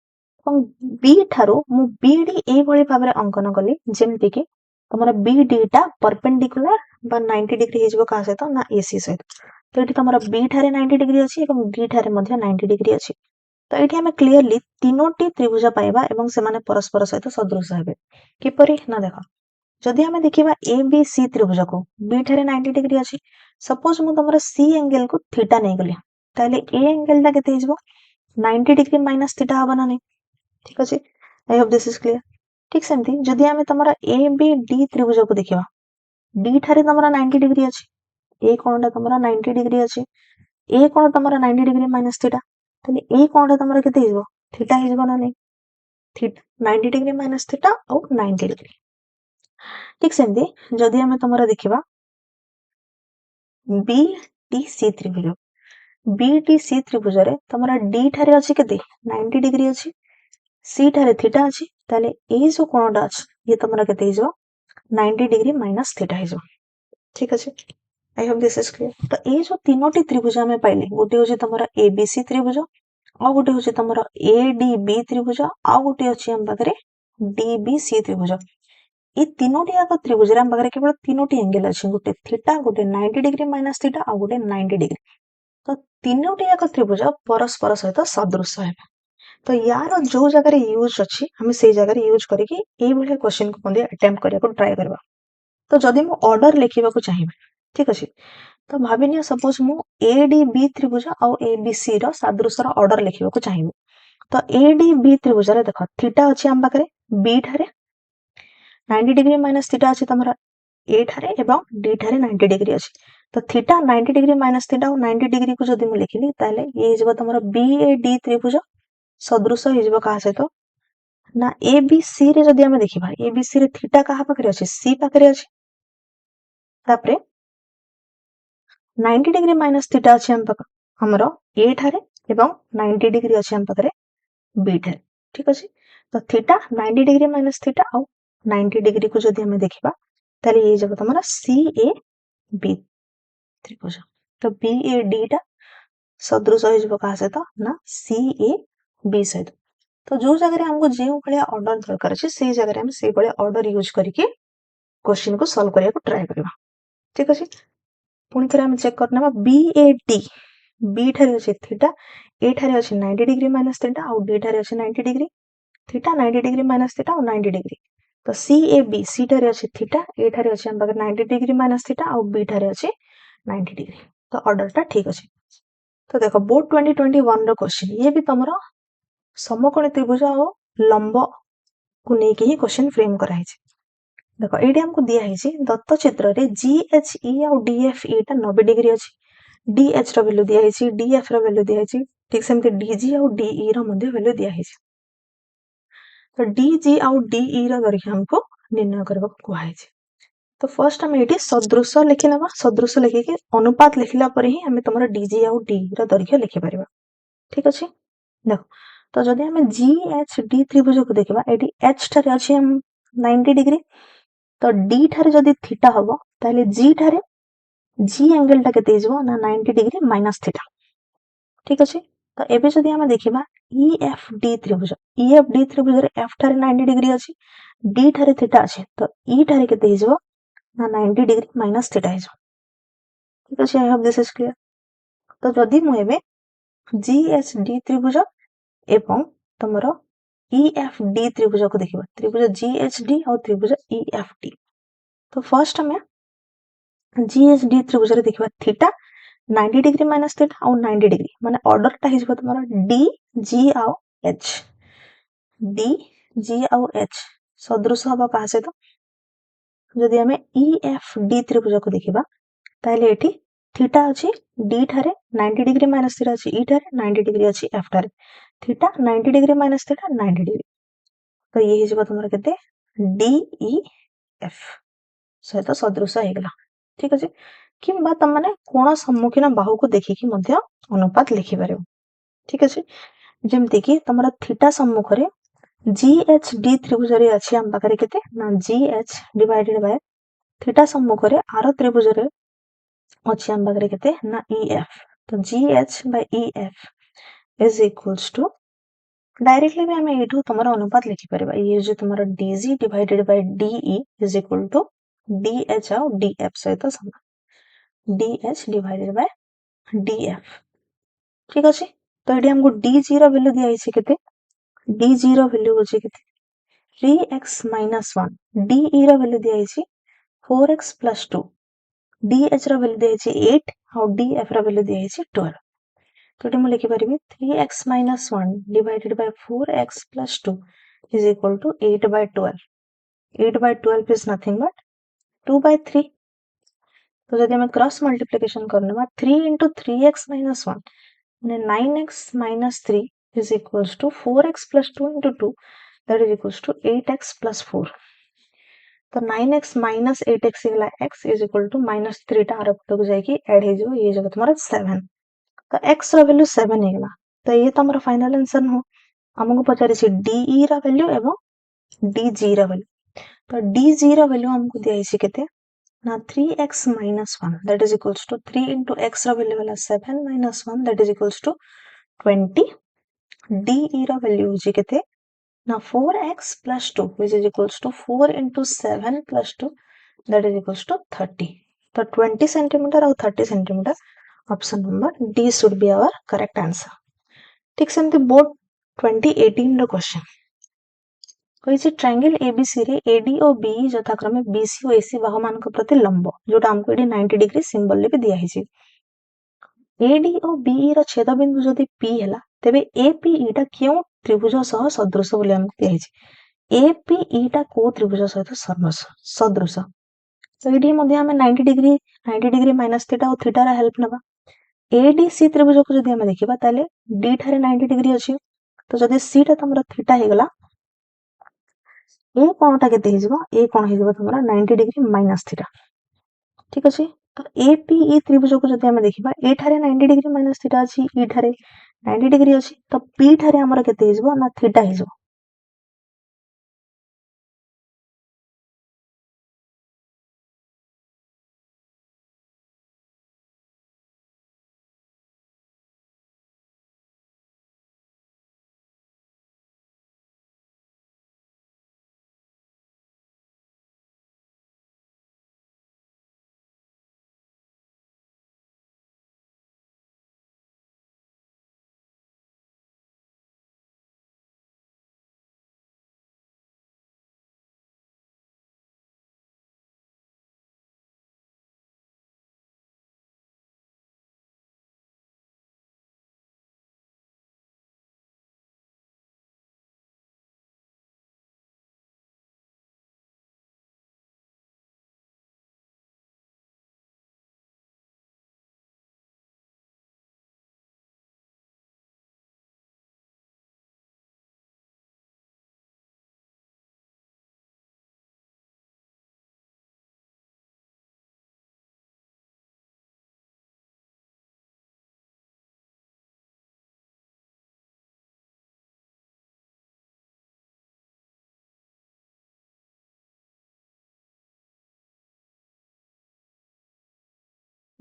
और बी ठारू मु बीडी एभली भाव अंकन कली जमती कि तुम बीडीटा परपेंडिकुलर बा 90 डिग्री हो क्या सहित ना एसी सहित। तो ये तुम बी ठारे 90 डिग्री अच्छी और डी ठारे 90 डिग्री अच्छी। तो ये आम क्लीयरली तीनोटी त्रिभुज पाइबा एवं से परस्पर सहित सदृश हे किपरि ना देख जदि आम देखा ए बी सी त्रिभुज को बी ठारे 90 डिग्री अच्छी सपोज मु तुम सी एंगेल को थीटा नहीं गली ताले ए एंगेल टा केते हिजबो 90 डिग्री माइनस थीटा हबो ना नहीं। ठीक अछि आई होप दिस इज क्लियर। ठीक सेमती जदि आम तुम ए बी डी त्रिभुज को देखा डी ठारे तुम 90 डिग्री अच्छी ए कोणटा तुम 90 डिग्री अच्छी ए कोण तुम 90 डिग्री माइनस थीटा ताले ए कोणटा तुम केते हिजबो थीटा हिजबो ना नहीं। थीटा 90 डिग्री माइनस थीटा और 90 डिग्री। ठीक सेमती जदि आम तुम देखा बी टी सी त्रिभुज बी टी सी त्रिभुज रे तुम डी ठारे अच्छी केते 90 डिग्री अच्छी सी ठारे थीटा अच्छी ताले ए जो कोणटा अच्छी ये तुम केते हिजबो 90 डिग्री माइनस थीटा हिजबो। ठीक अछि आई होप दिस इज क्लियर। तो ये जो तीनोटी त्रिभुज आम पाइले गोटे हूँ तुम एबीसी त्रिभुज आ गोटे हूँ तुम एडीबी त्रिभुज आ गोटे अच्छी आम पाखे डीबीसी त्रिभुज। ये तीनोटी याक त्रिभुज आम पाखे केवल तीनोटी एंगेल अच्छी गोटे थीटा गोटे 90 डिग्री माइनस थीटा आ गोटे 90 डिग्री। तो तीनोटी याक त्रिभुज परस्पर सहित सदृश है। तो यार जो जगह यूज अच्छी आम से जगह यूज करके क्वेश्चन को अटेम्प्ट करने ट्राए करवा। तो जदि मु ऑर्डर लिखा चाहिए ठीक अच्छे तो भाविनिया सपोज मु ए डी बी त्रिभुज और ए बी सी सादृश ऑर्डर लिखा चाहिए। तो ए डी बी त्रिभुज देख थीटा अच्छी आम पाखे बी ठारे 90 डिग्री माइनस थीटा अच्छी तुम ए ठारे एवं डी ठारे 90 डिग्री अच्छी। तो थीटा 90 डिग्री माइनस थीटा और 90 डिग्री को जब मुझे लिखिली ताले ये हो तुम बी ए डी त्रिभुज सदृश हो क्या सहित ना ए बी सी रे जदि आम देखा ए बी सी रे थीटा क्या पाखे अच्छी सी पाखे अच्छी तापरे 90 डिग्री माइनस थीटा अच्छी हमर ए ठारे एवं 90 डिग्री अच्छी आम पाखे बी ठारे। ठीक अच्छे तो थीटा 90 डिग्री माइनस थीटा और 90 डिग्री को जदि हमें देखा ताले ये जब तुम सी ए बी त्रिभुज। तो बी ए डी टा सदृश हो क्या सहित ना सी ए बी सहित। तो जो जगह हमको जो भाया ऑर्डर दरकार अच्छे से जगह हम से ऑर्डर यूज करके क्वेश्चन को सॉल्व करने को ट्राए करवा। ठीक अच्छे पुणी थे आम चेक करना बी ए डी बी ठारे अच्छे थीटा ए ठारे अच्छे 90 डिग्री माइनस थीटा और डी ठारे अच्छे 90 degree theta 90 degree minus theta और 90 डिग्री। तो सी ए बी सी ठारे अच्छे थीटा ए ठारे अच्छे हम 90 डिग्री माइनस थीटा और बी ठारे अच्छे 90 डिग्री। तो ऑर्डर टा ठीक अच्छे। तो देखो बोर्ड 2021 रो क्वेश्चन ये भी तुम समकोणी त्रिभुज और लंब को लेकिन ही क्वेश्चन फ्रेम कराई देखो ये हमको दिखाई दत्त चित्र रे GHE और DFE टा 90 डिग्री अच्छी DH रो वैल्यू दिखाई DF रो वैल्यू दिखाई ठीक सेमती DG और DE रो मध्य वैल्यू दिखाई। तो DG और DE रो दैर्घ्य हमको निर्णय करबा कुहाई। तो फर्स्ट हम ये सदृश लिखि ना सदृश लिखिकी अनुपात लिखला पर ही हमें तुम DG और DE रो दैर्घ्य लिखि पारिबा। ठीक अच्छे देखो तो जदि हमें GHD त्रिभुज को देखा ये H ठारे अच्छे 90 डिग्री तो डी ठारे जदि थीटा हबो ताले जी ठारे जी एंगल टा केते हिजबो ना 90 डिग्री माइनस थीटा। ठीक अछि तो एबे जदि हम देखिबा EFD त्रिभुज EFD त्रिभुज रे F ठारे 90 डिग्री अछि D ठारे थीटा अछि तो E ठारे केते हिजबो ना 90 डिग्री माइनस थीटा हिजबो। ठीक अछि आई होप दिस इज क्लियर। तो जदि मु एबे GHD त्रिभुज एवं तमरो EFD त्रिभुज को देखिबा त्रिभुज GHD और त्रिभुज EFD। तो फर्स्ट हमें GHD त्रिभुज रे देखिबा थीटा 90 डिग्री माइनस थीटा और 90 डिग्री माने ऑर्डर टा हिजबो तुम्हारा D G और H D G और H सदृश हबा का से तो जदि हमें EFD त्रिभुज को देखिबा ताले एठी थीटा अछि D ठारे 90 डिग्री माइनस थीटा अछि E ठारे 90 डिग्री अछि F ठारे theta 90 degree minus theta 90 degree. तो ये हिजबा तुम्हारा केते DEF सहित सदृश हेगला। ठीक अछि किंबा तम माने कोण सम्मुखीन बाहु को देखिकी मध्य अनुपात लिखि पारे। ठीक अछि जेमति कि तमरा थीटा सम्मुख रे GHD त्रिभुज रे अछि हम पाखरे केते ना GH डिवाइडेड बाय थीटा सम्मुखरे आर त्रिभुज रे अछि हम पाखरे केते ना EF, तो GH by EF is equals to directly भी हमें एठू तुमरा अनुपात लिखि परबा, ये जो तुमरा DG divided by DE is equal to DH और DF सहित समान, DH divided by DF। ठीक अछि, तो एठी हमको DG रो वैल्यू दिया हिचे केते, DG रो वैल्यू होचे केते 3x minus 1, DE रो वैल्यू दिया हिचे 4x plus 2, DH रो वैल्यू दिया हिचे 8 और DF रो वैल्यू दिया हिचे 12। तो एठी मैं लिखि परिबी 3x minus 1 divided by 4x plus 2 is equal to 8 by 12। 8 by 12 is nothing but 2 by 3। तो जदि हमें क्रॉस मल्टीप्लिकेशन करने 3 into 3x minus 1 माने 9x minus 3 is equals to 4x plus 2 into 2 that is equals to 8x plus 4। तो 9x minus 8x इगला x is equal to minus 3 टा आर पटक जाएगी ऐड हे जो ये जगह तुम्हारा 7। तो x रो वैल्यू 7 हेगला, तो ये तो हमारा फाइनल आंसर हो। हमको पचारे छी DE रा वैल्यू एवं DG रा वैल्यू, तो DG रा वैल्यू हमको दिया हिची केते ना 3x minus 1 that is equals to 3 into x रा वैल्यू वाला 7 minus 1 that is equals to 20। DE रा वैल्यू होची केते ना 4x plus 2 which is equals to 4 into 7 plus 2 that is equals to 30। तो 20 सेंटीमीटर और 30 centimetre, option number D should be our correct answer. ठीक सेमती बोर्ड 2018 रो क्वेश्चन कहिछि ट्रायंगल एबीसी रे एडी और बीई यथाक्रमे बीसी और एसी बाहु मानक प्रति लंब, जोटा हमको एडी 90 डिग्री सिंबल ले भी दिया हिछि। एडी और बीई रो छेद बिंदु जदि पी हैला तेबे एपीई टा क्यों त्रिभुज सह सदृश बोली हमको दिया हिछि। एपीई टा को त्रिभुज सहित सदृश, तो एडी मध्ये हमें 90 डिग्री माइनस थीटा और थीटा रा हेल्प नबा। एडीसी त्रिभुज को जदि हमें देखिबा ताले डी ठारे 90 डिग्री अछि, तो जदि सी टा तमरा थीटा हेगला ए कोणटा केते हिजबो, ए कोण हिजबो तमरा 90 डिग्री माइनस थीटा। ठीक अछि, तो एपीई त्रिभुज को जदि हमें देखिबा ए ठारे 90 डिग्री माइनस थीटा अछि, ई ठारे 90 डिग्री अछि, तो पी ठारे हमरा केते हिजबो ना थीटा हिजबो।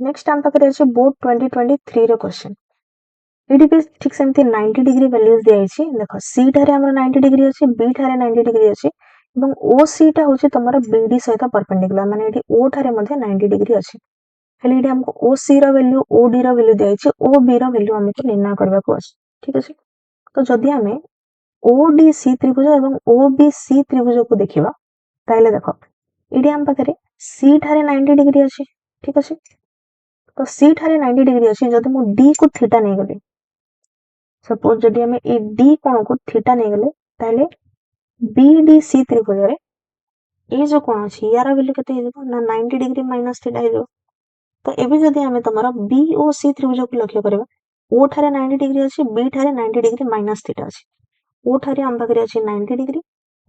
नेक्स्ट हम पाखरे अछि बोर्ड 2023 रो क्वेश्चन। एडी भी ठीक सेमती 90 डिग्री वैल्यूज दिया हिछि, देखो सी ठारे हमरा 90 डिग्री अछि, बी ठारे 90 डिग्री अछि एवं ओ सी टा होछि तमरा बीडी सहित परपेंडिकुलर, माने एडी ओ ठारे मध्ये 90 डिग्री अछि। खाली एडी हमको ओ सी रो वैल्यू ओ डी रो वैल्यू दिया हिछि, ओ बी रो वैल्यू हमको निर्णय करबा को अछि। ठीक अछि, तो जदि हमें ओ डी सी त्रिभुज एवं ओ बी सी त्रिभुज को देखिबा ताइले देखो एडी हम पाखरे सी ठारे 90 डिग्री अछि। ठीक अछि, तो सी ठारे 90 डिग्री अछि, जदि मु डी को थीटा नै गले, सपोज जदि हमें ए डी कोण को थीटा नै गले ताइले बीडीसी त्रिभुज रे ए जो कोण अछि यार वैल्यू केते हेजबो ना 90 डिग्री माइनस थीटा हेजबो। तो एबे जदि हमें तमरा बीओसी त्रिभुज को लक्ष्य करबा, ओ ठारे 90 डिग्री अछि, बी ठारे 90 डिग्री माइनस थीटा अछि, ओ ठारे हम पाखरे अछि 90 डिग्री,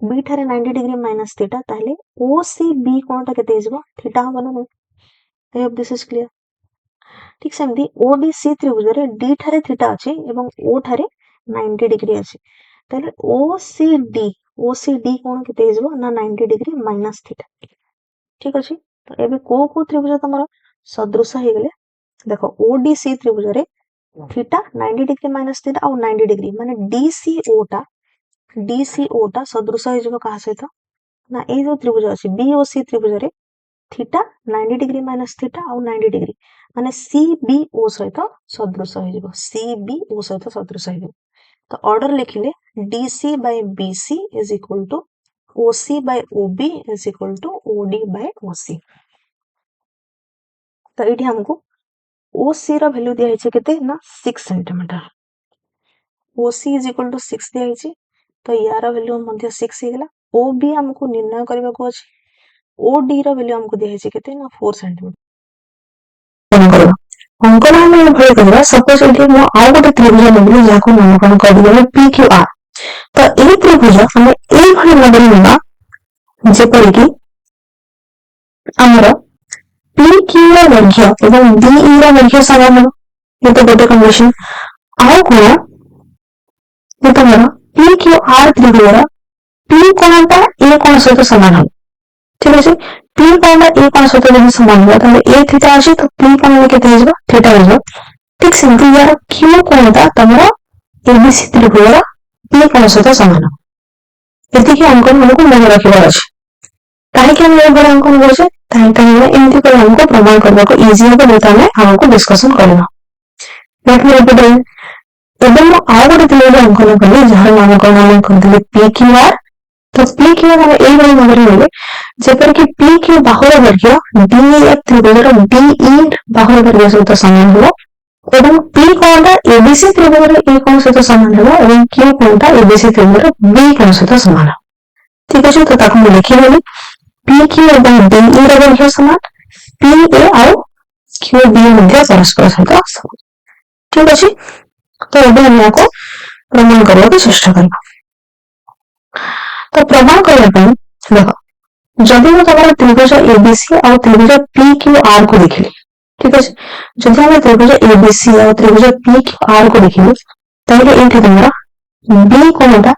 बी ठारे 90 डिग्री माइनस थीटा, ताहले ओसी बी कोणटा केते हेजबो थीटा हबो ना। आई होप दिस इज क्लियर। ठीक सेमती ओडीसी त्रिभुज रे डी ठारे थीटा अछि एवं ओ ठारे 90 डिग्री अछि, ताले ओसीडी कोण केते हेजबो ना 90 डिग्री माइनस थीटा। ठीक अछि। तो एबे को त्रिभुज तमरो सदृश हे गेले देखो ओडीसी त्रिभुज रे थीटा 90 डिग्री माइनस थीटा और 90 डिग्री माने डीसीओ टा सदृश हे जको कहा सहित ना ए जो त्रिभुज अछि बीओसी त्रिभुज रे थीटा 90 डिग्री माइनस थीटा और 90 डिग्री माने सीबीओ सहित सदृश हे जको सीबीओ सहित सदृश हे तो ऑर्डर लिखिले DC by BC is equal to OC by OB is equal to OD by OC तो ये हमको ओसी रो वैल्यू दिया है केते ना 6 centimetre OC is equal to 6 दिया है तो यार वैल्यू मध्ये 6 हे गेला ओबी हमको निर्णय करबा को अछि ओडी रो वैल्यू हमको दिया है केते ना 4 सेंटीमीटर अंकन हम भय करबा सपोज एठी मो आ गोटे त्रिभुज नेबली जाको नामकरण कर दिले पीक्यूआर तो ए त्रिभुज हम ए भली मॉडल लेबा जे पर कि हमर पीक्यू रो दैर्घ्य एवं डीई रो दैर्घ्य समान हो ये तो गोटे कंडीशन आ कोन ये तो हमरा पीक्यूआर त्रिभुज रो पी कोणटा ए कोण सहित समान हो ठीक है पी कोणटा ए कोण सहित यदि समान हो तो ए थीटा अछि तो पी कोण केते हेजबो थीटा हेजबो ठीक सेमति यार क्यू कोणटा तमरा एबीसी त्रिभुज रो पी कोण सहित समान हो यदि कि अंकन हमको मन रखिबा अछि काहे कि हम ये बड़ अंकन बोलछे ताई ताई एमति कर हमको प्रमाण करबा को इजी हो तो ताने हमको डिस्कशन करना लेट मी रिपीट एबे मो आ गोटे त्रिभुज अंकन करले जहार नामकरण करले पीक्यूआर तो पीक्यू हम ए वाली नंबर लेले जेपर कि पीक्यू बाहुर दैर्घ्य डीएफ त्रिभुज रो डीई बाहुर दैर्घ्य सहित समान हो एवं पी कोणटा एबीसी त्रिभुज रो ए कोण सहित समान हो एवं क्यू कोणटा एबीसी त्रिभुज रो बी कोण सहित समान हो ठीक अछि तो ताको लिखि लेली पीक्यू एवं डीई रो दैर्घ्य समान पीए और क्यूबी मध्ये परस्पर सहित समान ठीक अछि तो एबे हम को प्रमाण करबा के चेष्टा करबा तो प्रमाण करबा पई देखो जदि हम तमरा त्रिभुज एबीसी और त्रिभुज पीक्यूआर को देखिले ठीक अछि जदि हम त्रिभुज एबीसी और त्रिभुज पीक्यूआर को देखिले तबे एठी तमरा बी कोणटा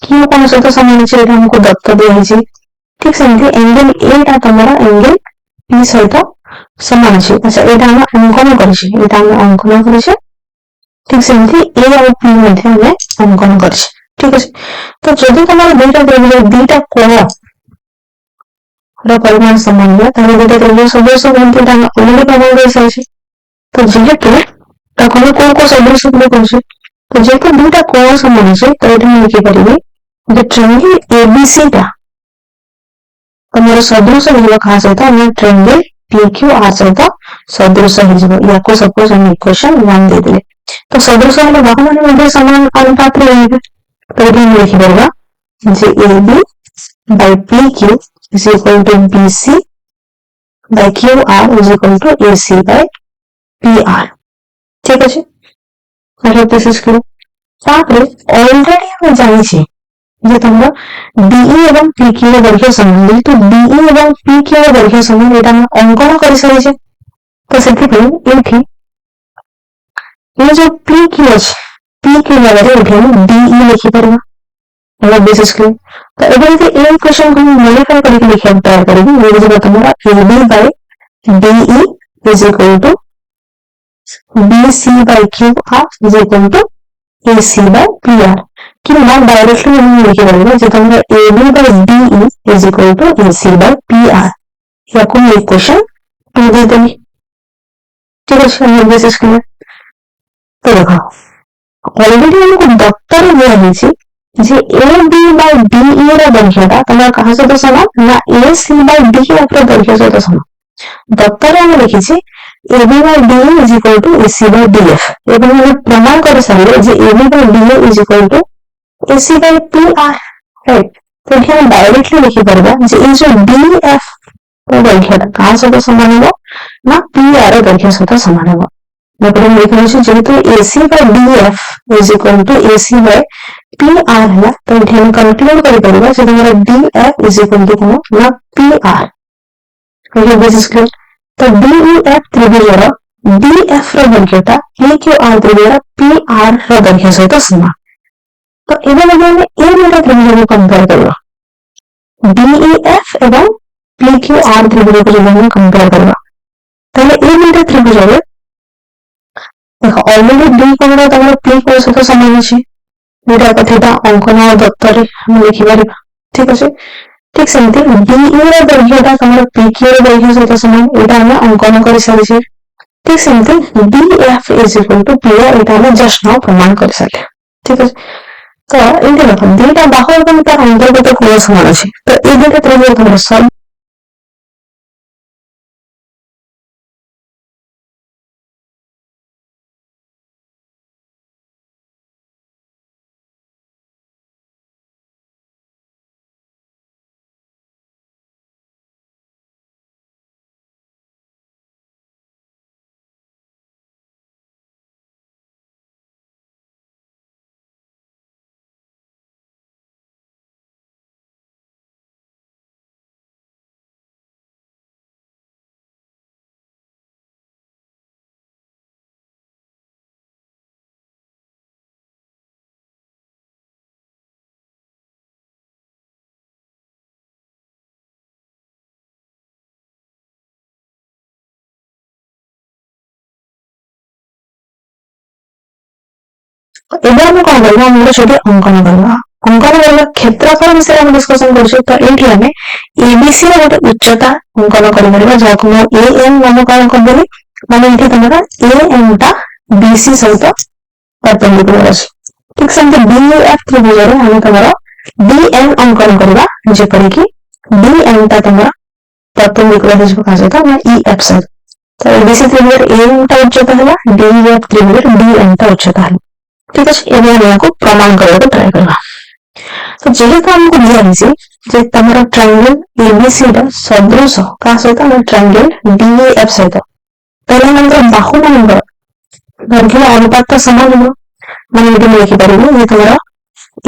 क्यू कोण सहित समान छै एटा हमको दत्त दिया छै ठीक सेमति एंगल ए टा तमरा एंगल पी सहित समान छै अच्छा एटा हम अंकन करछि एटा हम अंकन करछि ठीक सेमति ए और पी मध्ये हम अंकन करछि ठीक अछि तो जदि तमरा दुईटा त्रिभुज दुईटा कोण रो परिमाण समान है तबे दुईटा त्रिभुज सदृश बनते ता अलरेडी प्रमाण कर छै तो जेहेतु तखन को सदृश को करछि तो जेहेतु दुईटा कोण समान छै तो एटा हम लिखि परिबे जे ट्रायंगल एबीसी टा तमरो सदृश हो खास है तो ट्रायंगल पीक्यूआर सहित सदृश हो याको सपोज हम इक्वेशन 1 दे देले तो सदृश वाले बाहुमान मध्ये समान अनुपात रे होबे तो हम लिखि परबा जे AB by PQ is equal to BC by QR is equal to AC by PR ठीक अछि आई होप दिस इज क्लियर तापरे ऑलरेडी हम जानि छी जे तमरा DE एवं PQ रो दैर्घ्य समान तो DE एवं PQ रो दैर्घ्य समान एटा हम अंकन करि सकै छै तो सेति पे एठी ये जो PQ अछि PQ वाला एठी हम DE लिखि परबा मतलब दिस इज क्लियर तो एबे जे ए इक्वेशन को मॉडिफाई करके लिखिया तैयार करेंगे ये जो तुम्हारा AB by DE is equal to BC by QR is equal to AC by PR कि हम डायरेक्टली हम लिख पाएंगे जो तुम्हारा AB by DE is equal to AC by PR या कोई इक्वेशन 2 दे देंगे ठीक है हम दिस इज क्लियर तो देखो ऑलरेडी हमको डॉक्टर दिया है जे AB by DE रो दैर्घ्यटा तमरा कहा से तो समान ना AC by DF रो दैर्घ्य से तो समान डॉक्टर हम लिखि छी AB by DE is equal to AC by DF एवं हम प्रमाण कर सारे जे AB by DE is equal to AC by PR right तो हम डायरेक्टली लिखि परबा जे ए जो DF रो दैर्घ्यटा कहा से तो समान हो ना PR रो दैर्घ्य से तो समान हो मतलब लिखि छी जेहेतु AC by DF is equal to AC by PR है तो हम कंक्लूड कर परिबा जे हमारा DF is equal to कोन ना PR okay this is clear तो DEF त्रिभुज रो DF रो दैर्घ्यटा PQR त्रिभुज रो PR रो दैर्घ्य सहित समान तो एबे हम ए दुटा त्रिभुज को कंपेयर करबा DEF एवं PQR त्रिभुज को जब हम कंपेयर करवा ताले ए दुटा त्रिभुज रे देखो ऑलरेडी डी कोण तमरो P कोण सहित समान अछि दुटा कथेटा अंकन दत्त रे हम लिखि परिबा ठीक अछि ठीक सेमती DE ର दैर्घ्यटा तमरो PQ ର दैर्घ्य सहित समान एटा हम अंकन करि सारिछे ठीक सेमती DF is equal to PR एटा हम जस्ट नाउ प्रमाण कर सारे ठीक है तो एंटी देखो दुटा बाहु एवं तार अंतर्गत कोण समान अछि तो ए दुटा त्रिभुज तमरो सब एबे हम कोन करबा हम छोटी अंकन करबा अंकन करबा क्षेत्रफल विषय हम डिस्कशन करछे तो एठी हमें ABC रो गोटे उच्चता अंकन करि परबा जाको हम AM नामकरण कर देली माने एठी तमरा AM टा BC सहित परपेंडिकुलर अछि ठीक सेमते BF त्रिभुज रे हम तमरा BM अंकन करबा जे परि कि BM टा तमरा परपेंडिकुलर अछि का सहित ना EF सहित तो ABC त्रिभुज रे AM टा उच्चता हला DF त्रिभुज रे BM टा उच्चता हला ठीक है एबे हम को प्रमाण करबा ट्राई करबा तो जेहेतु हमको दिया है जे तमरा ट्रायंगल ABC रा सदृश का सहित हम ट्रायंगल DAF सहित पहले हम बाहु मानकर दैर्घ्य अनुपात तो समान हो माने एटी लिखि परिबो जे तमरा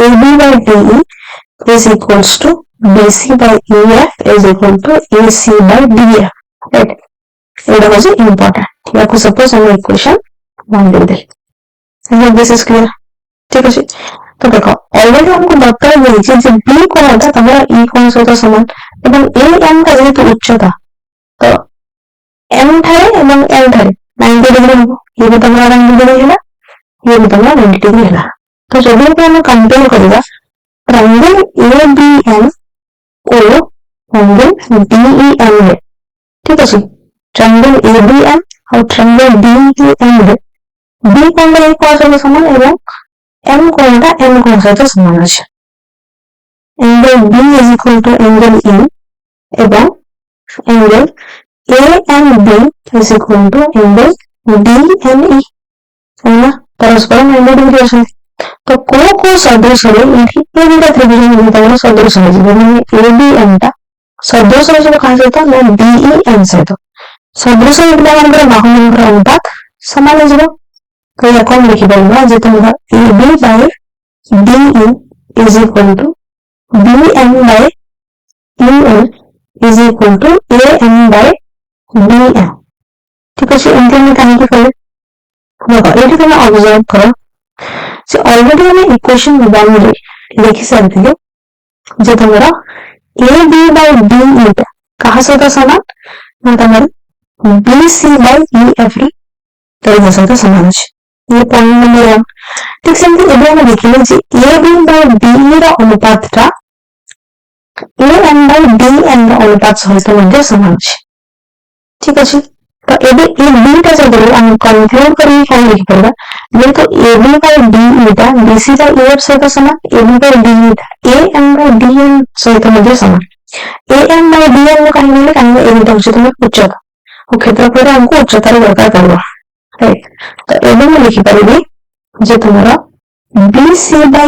AB by DE is equals to BC by EF is equal to AC by DF right Etah was important या को सपोज हम equation 1 they they this is clear ठीक है तो देखो ऑलरेडी हमको बताया गया है कि B कोण होता तमरा E कोण सहित समान एवं AM का जेहेतु उच्चता तो M थारे एवं L थारे 90 डिग्री हो ये भी तमरा 90 डिग्री है ये भी तमरा 90 डिग्री है तो जब भी हम कंपेयर करबा ट्रायंगल ABM ओ ट्रायंगल DEM रे ठीक है ट्रायंगल ABM और ट्रायंगल DEM रे B कोण रे कोण सहित समान एवं M कोण टा M कोण सहित समान अछि angle B is equal to angle E एवं angle AMB is equal to angle DME है ना परस्पर 90 डिग्री अछि तो को सदृश रे एठी ए दुटा त्रिभुज में तमरा सदृश है जेने ABM टा सदृश रे कहा जाता है DEM सहित सदृश एटा हमर बाहु नंबर अनुपात समान है तो या कौन लिखि परिबा जे तमरा AB by DE is equal to BM by EL is equal to AM by BM ठीक है एंटी में काहे के करे देखो एटी तुम ऑब्जर्व करो से ऑलरेडी हमें इक्वेशन 1 रे लिखि सारथिले जे तमरा AB by DE कहा सहित समान ना तमरा BC by EF रे तो सहित समान अछि ये पॉइंट नंबर 1 ठीक सेमती एबे हम देखिले जे AB by DE रा अनुपातटा AM by DN रा अनुपात सहित मध्ये समान अछि ठीक अछि तो एबे ए बीटा जगह हम कंक्लूड करी कोन लिखि परबा जे तो AB by DE टा BC रा EF सहित समान AB by DE टा AM by DN सहित मध्ये समान AM by DN काहे बोले काहे ए बीटा उच्चता और क्षेत्रफल हमको उच्चता रे दरकार करबा राइट तो एबे हम लिखि परिबे जे तमरा BC by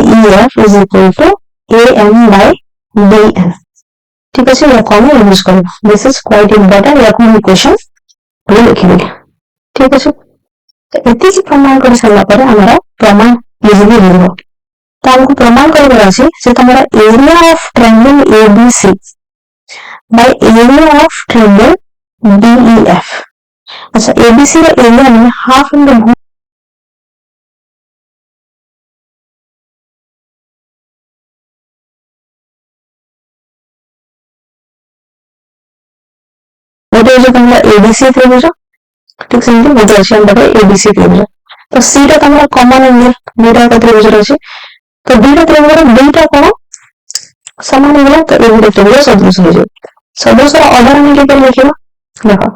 EF is equal to AM by DN ठीक है या कॉमन यूज करो दिस इज क्वाइट इंपोर्टेंट या कोई इक्वेशन तो लिखिबे ठीक है तो एति की प्रमाण कर सारा पर हमरा प्रमाण इजीली मिलबो तो हमको प्रमाण करबा अछि जे तमरा area of triangle ABC by area of triangle DEF अच्छा ABC रा एरिया में हाफ इन द गोटे हूँ तुम एबीसी त्रिभुज ठीक से गोटे अच्छे आम पाखे एबीसी त्रिभुज तो सीटा तुम कमन एंगल दुटा त्रिभुज अच्छे तो दुटा त्रिभुज दुईटा कौन सामान होगा तो ये गोटे त्रिभुज सदृश हो सदृश ऑर्डर आम किपर लिखा देख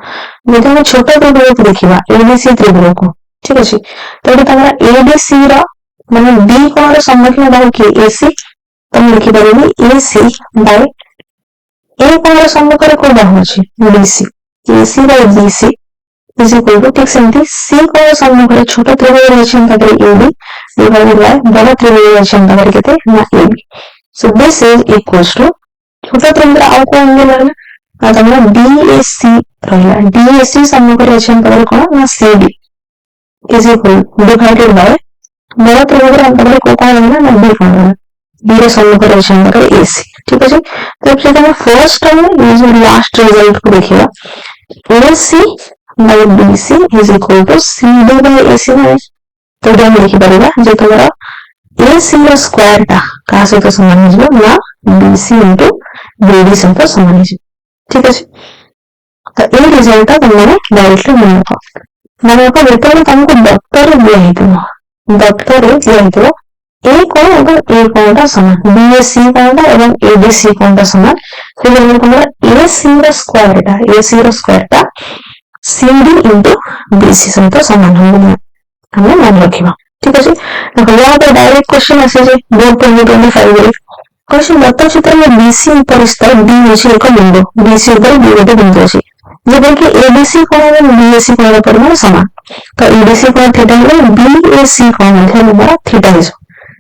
जब आम छोट त्रिभुज को देखा एबीसी त्रिभुज को ठीक अच्छे तो ये तुम एबीसी मान बी कोण सम्मुखीन बाहु किए एसी तुम लिखिपार एसी बाय ए कोण सम्मुख कौ बाहु अच्छी BC AC by BC is equal to ठीक सेमती सी कोण सम्मुख छोट त्रिभुज अच्छे एबी डिवाइडेड बाय बड़ त्रिभुज अच्छे केते ना AB so this is equals to छोट त्रिभुज आउ को एंगल रहला तुम बीएसी रहला डीएसी सम्मुख अच्छे कौन ना CB is equal divided by बड़ा त्रिभुज को कौन रहना ना बी कौन रहना बी सम्मुख अच्छे एसी ठीक अच्छे तो तुम फर्स्ट टाइम ये जो लास्ट रिजल्ट को देखा AC by BC is equal to CD by AC ना तो हम लिखिपर जो तुम एसी स्क्वायर टा क्या सहित सामान हो ना बीसी इंटू बीडी सहित सामान हो ठीक अच्छे तो ये रिजल्ट तुमने डायरेक्टली मन रख जो तुमको दत्तर दिया दत्तर दिया ए कोण और ए कोणटा समान बीएसी कोणटा एवं एबीसी कोणटा समान तो तुम एसी स्क्वायर टा सीडी इंटू बीसी सहित सामान हम मन रखा ठीक अच्छे देखो यहाँ पर डायरेक्ट क्वेश्चन आसे बोर्ड 2025 क्वेश्चन दत्त चित्र में बीसी उपरिस्थ बी हूँ एक बिंदु बीसी ऊपर बी गोटे बिंदु अच्छे जबकि एबीसी कोण और बीएसी कोण परिमाण सामान तो एबीसी कोण थीटा है बीएसी कोण तुम थीटा हो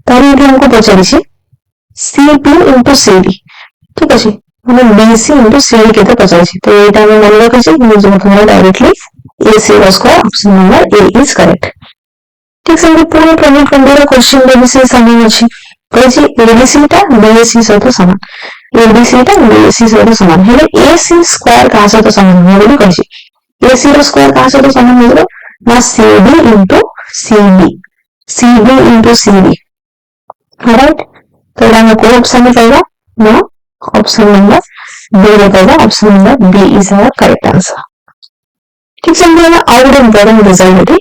तारी हमको पचारि सीपी इंटू सीडी ठीक अच्छे मैंने बीसी इंटू सीडी के पचारि तो यहाँ मन रखी जो directly AC square option number A is correct ठीक से पुणी 2020 क्वेश्चन एबीसी सामान अच्छी कही एबीसी टा बीएसी सहित सामान एबीसी टा बीएसी सहित सामान है एसी स्क्वायर क्या सहित सामान हो कही एसी स्क्वायर क्या सहित सामान हो ना CD into CB CB into CD right तो यहाँ को ऑप्शन में पाइबा ना ऑप्शन नंबर बी में पाइबा option number B is our correct answer ठीक से हम आउ गोटे इंपोर्टेंट रिजल्ट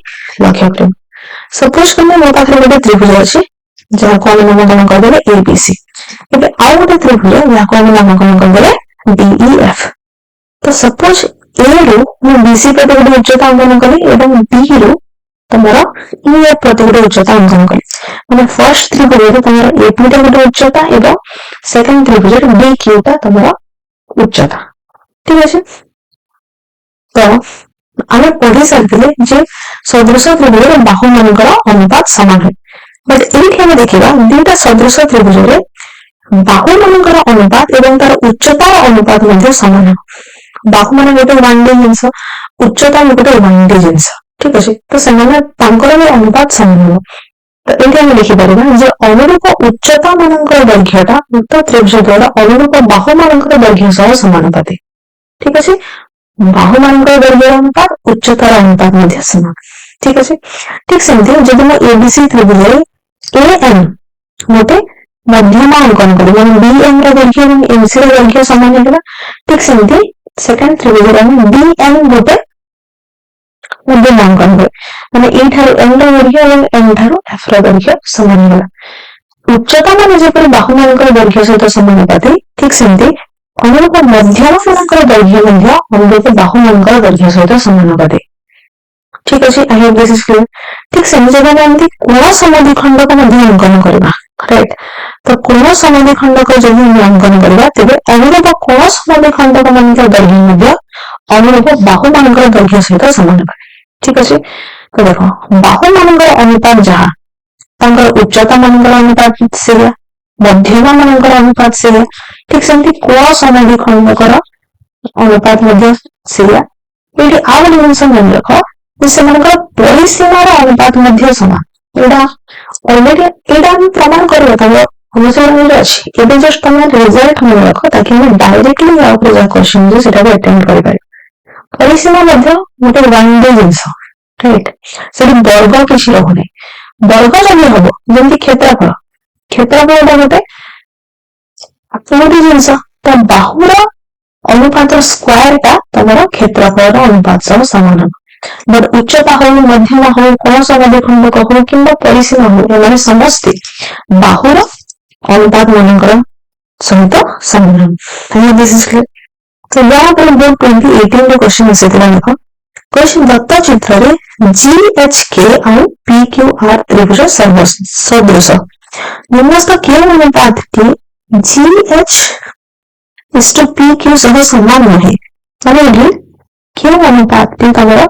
लक्ष्य करें सपोज करने मो पाखे गोटे त्रिभुज अच्छे जहाँ को आम नामकरण करदे एबीसी एबे आउ गोटे त्रिभुज जहाँ को आम नामकरण करदे डीईएफ तो सपोज ए रु मु बीसी प्रति गोटे उच्चता अंकन कली एवं बी रु तुम्हारा ईएफ प्रति गोटे उच्चता अंकन कली मैंने फर्स्ट त्रिभुज तुम्हारा एपी टा गोटे उच्चता एवं सेकंड त्रिभुज डी क्यू टा तुम्हारा उच्चता ठीक अच्छे तो आम पढ़ी सारी सदृश त्रिभुज बाहु मान अनुपात सामान है बट ये देखा दुटा सदृश त्रिभुज बाहु मान अनुपात एवं तार उच्चतार अनुपात सामान है बाहु मान गोटे वन डी जिनस उच्चता गोटे वन डी जिनस ठीक अच्छे तो से अनुपात सामान हो तो ये लिखिपर जो अनुरूप उच्चता मान दैर्घ्यटा उक्त त्रिभुज द्वारा अनुरूप बाहु मान दैर्घ्य सह समानुपाती ठीक अच्छे बाहु मान दैर्घ्य अनुपात उच्चतार अनुपात सामान ठीक अच्छे ठीक सेमती जब मैं एबीसी त्रिभुज एएन गोटे मध्यम अंकन कर बीएन दैर्घ्य और एमसी दैर्घ्य सामान होगा ठीक सेमती सेकंड त्रिभुज बीएन गोटे मध्यम अंकन कर माने एम दैर्घ्य और एम ठारू एफ दैर्घ्य सामान होगा उच्चता मान जब बाहु मान दैर्घ्य सहित समानुपाती ठीक सेमती अनुरूप मध्यम मान दैर्घ्य अनुरूप बाहु मान दैर्घ्य सहित समानुपाती ठीक अच्छे आई होप दिस इज क्लियर ठीक से जब हम कोण समद्विखंडक अंकन करवा राइट तो कोण समद्विखंडक जब हम अंकन करवा तेज अनुरूप कोण समद्विखंडक मान दैर्घ्य अनुरूप बाहु मान दैर्घ्य सहित समानुपाती ठीक अच्छे तो देखो बाहु मान अनुपात जहाँ उच्चता मान अनुपात से मध्यम मान अनुपात से ठीक सेमती कोण समद्विखंडक अनुपात से आउ गोटे जिन मन रख परिसीमार अनुपात सामान यहाँ अलरेडी यहाँ प्रमाण कर अच्छे जस्ट तुम रिजल्ट मन रख ताकि डायरेक्टली क्वेश्चन अटेम्प्ट कर परिसीमा गोटे वन डे जिनस राइट से वर्ग किसी रहुना वर्ग जब हम जमी क्षेत्रफल क्षेत्रफल गोटे जिनस बाहुर ଅନୁପାତ ସ୍କ୍ୱାର ଟା ତମର କ୍ଷେତ୍ରଫଳର ଅନୁପାତ ସହ ସମାନ। ବଟ୍ ଉଚ୍ଚତା ହଉ, ମଧ୍ୟମ ହଉ, କୋଣ ସମଦ୍ୱିଖଣ୍ଡକ ହଉ କିମ୍ବା ପରିସୀମା ହଉ, ଏମାନେ ସମସ୍ତେ ବାହୁର ଅନୁପାତ ମାନଙ୍କର ସହିତ ସମାନ। This is clear. ତ ଯାହା ପରେ ବୋର୍ଡ 2018 ର କ୍ୱେଶ୍ଚନ ଆସିଥିଲା ଦେଖ। क्वेश्चन दत्त चित्र GHK और PQR त्रिभुज सदृश निम्नस्थ केवल अनुपात की GH इष्टु PQ सह समान नहे माने एठी केवल अनुपात टी तमरा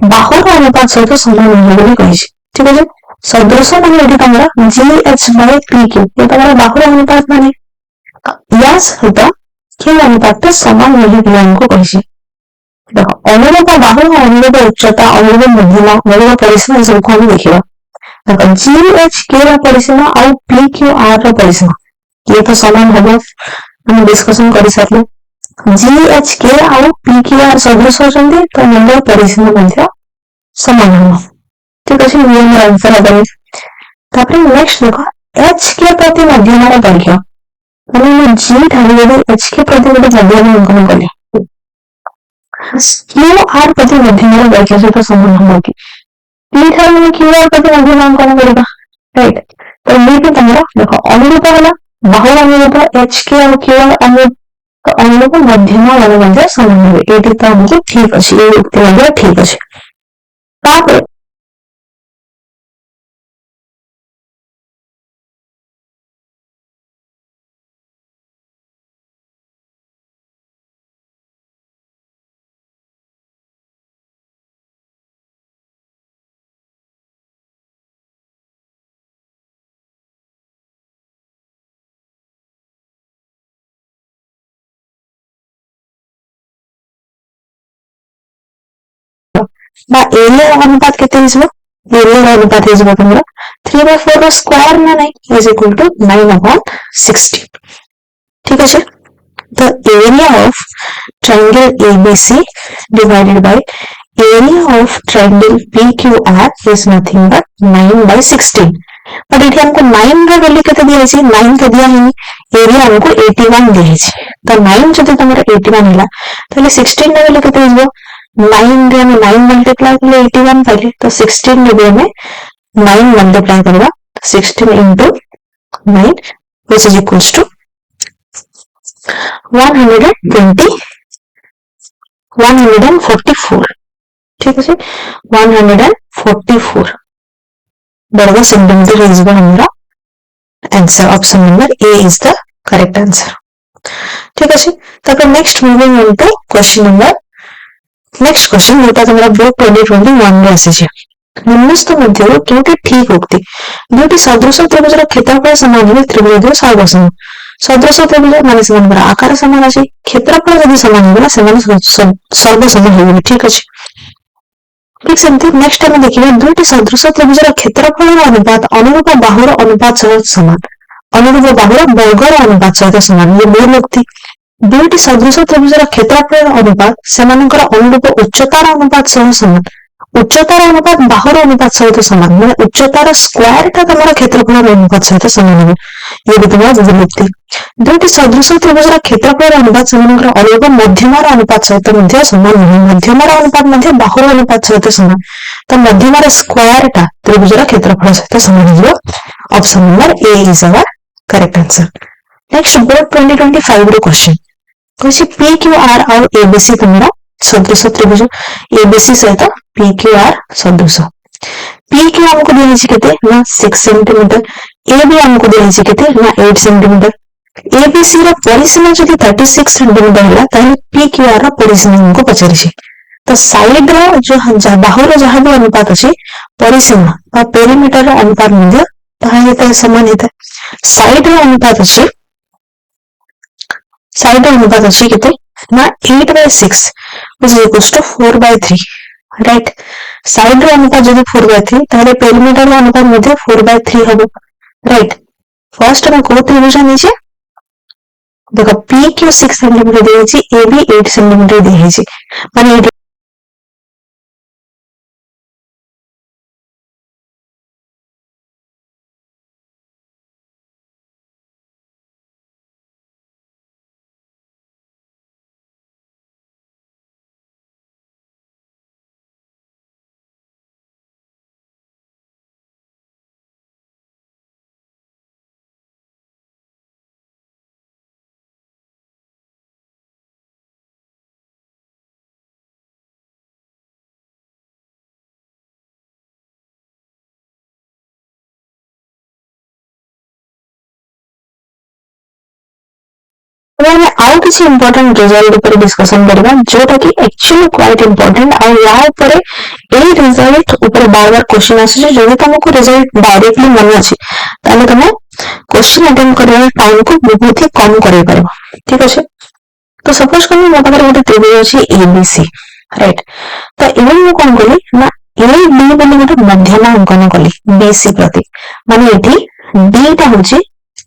बाहुर अनुपात सहित समान नहे बोली कहिछि। ठीक है सदृश माने एठी तमरा GH by PQ ये तमरा बाहुर अनुपात माने या सहित केवल अनुपात समान नहे बोली हमको कहिछि। देखो अनुरूप बाहु अनुरूप उच्चता अनुरूप मध्यमा अनुरूप परिसीमा सबको हम देखिबा। देखो GHK ର परिसीमा और PQR ର परिसीमा ये तो समान होबो हम डिस्कशन करि सारले। GHK और PQR सदृश होचंदी तो नंबर परिसीमा मध्य समान होबो। ठीक अछि ये हमर आंसर होबो। तापर नेक्स्ट देखो HK प्रति मध्यमा ର दैर्घ्य माने G ठानी HK प्रति मध्यमा अंकन कले QR प्रति मध्यमा दैर्घ्य सहित समान होगा कि P ठानी QR प्रति मध्यमा अंकन करबा राइट। तो ये भी तमरा देखो अनुरूप वाला बाहु अनुरूप HK और QR अनुरूप मध्यमा वाला मध्य समान होबे एटी तो हमको ठीक अछि ये उक्ति मध्य ठीक अछि। तापर बा एरिया अनुपात केते हिसबो एरिया अनुपात हिसबो तमरा 3/4 रो स्क्वायर ना नहीं इज इक्वल टू 9/60। ठीक है the area of triangle ABC divided by area of triangle PQR is nothing but 9/16 but ये हमको 9 रो वैल्यू केते दिया है 9 के दिया है एरिया हमको 81 दिया है तो 9 जदि तमरा 81 होला ताले 16 रो वैल्यू केते हिसबो 9 रे हम 9 मल्टीप्लाई करले 81 पाइले तो 16 रे भी हमें 9 मल्टीप्लाई करबा 16 into 9 which is equals to 144 ठीक है 144 वर्ग सेंटीमीटर इज हमारा answer option number A is the correct answer. ठीक है तब next moving on to question number next question जोटा तुम्हारा बोर्ड 2021 रे आसी निम्नस्थ मध्यरु केउटे ठीक उक्ति दुटी सदृश त्रिभुजर क्षेत्रफल समान हेले त्रिभुज सर्वसम सदृश त्रिभुज माने सेमानकर आकार समान अछि क्षेत्रफल यदि समान होला सेमान सर्वसम हेबे। ठीक अछि ठीक सेमती नेक्स्ट टाइम देखिबा दुटी सदृश त्रिभुजर क्षेत्रफल अनुपात अनुरूप बाहुर अनुपात सह समान अनुरूप बाहुर वर्गर अनुपात सहित समान ये मूल उक्ति दुटी सदृश त्रिभुजर क्षेत्रफल अनुपात सेमानकर अनुरूप उच्चतार अनुपात सह समान उच्चतार अनुपात बाहुर अनुपात सहित समान माने उच्चतार स्क्वायर टा तमरा क्षेत्रफल अनुपात सहित समान होबे ये भी तुम्हारा विभक्ति दुटी सदृश त्रिभुजर क्षेत्रफल अनुपात सेमानकर अनुरूप मध्यमार अनुपात सहित मध्य समान नहीं मध्यमार अनुपात मध्य बाहुर अनुपात सहित समान तो मध्यमार स्क्वायर टा त्रिभुजर क्षेत्रफल सहित समान हो option number A is our correct answer. Next board 2025 रो क्वेश्चन कहछि PQR और ABC तमरा सदृश त्रिभुज ABC सहित PQR सदृश PQ हमको दिया है केते ना 6 सेंटीमीटर AB हमको दिया है केते ना 8 सेंटीमीटर ABC रो परिसीमा जदि 36 सेंटीमीटर होला ताले PQR रो परिसीमा हमको पचारिछि तो साइड रो जो बाहुर जहां भी अनुपात अछि परिसीमा बा पेरीमीटर रो अनुपात मध्ये ताहा हेते समान हेते साइड रो अनुपात अछि केते ना 8/6 which is equals to 4/3 right side रो अनुपात जदि 4/3 ताले पेरीमीटर रो अनुपात मध्ये 4/3 हबो राइट फर्स्ट में को त्रिभुज नीचे देखो PQ 6 सेंटीमीटर दिए AB 8 सेंटीमीटर दिए माने ଏବେ ଆମେ ଆଉ କିଛି ଇମ୍ପୋର୍ଟାଣ୍ଟ ରେଜଲ୍ଟ ଉପରେ ଡିସ୍କସନ କରିବା ଯୋଉଟା କି एक्चुअली क्वाइट इम्पोर्टेंट ଆଉ ୟା ଉପରେ ଏଇ ରେଜଲ୍ଟ ଉପରେ ବାରବାର क्वेश्चन ଆସୁଛି ଯଦି ତମକୁ ରେଜଲ୍ଟ डायरेक्टली ମନେ ଅଛି ତାହେଲେ ତମେ क्वेश्चन अटेंड କରିବା टाइम को बहुत ही कम करेଇ ପାରିବ ठीक ଅଛି तो सपोज करूँ ମୋ ପାଖରେ ଗୋଟେ ତ୍ରିଭୁଜ ଅଛି ABC राइट तो ଏବେ ମୁଁ କଣ କଲି ନା AB ବୋଲି ଗୋଟେ ମଧ୍ୟମ ଅଙ୍କନ କଲି BC ପ୍ରତି ମାନେ ଏଠି D ଟା ହଉଛି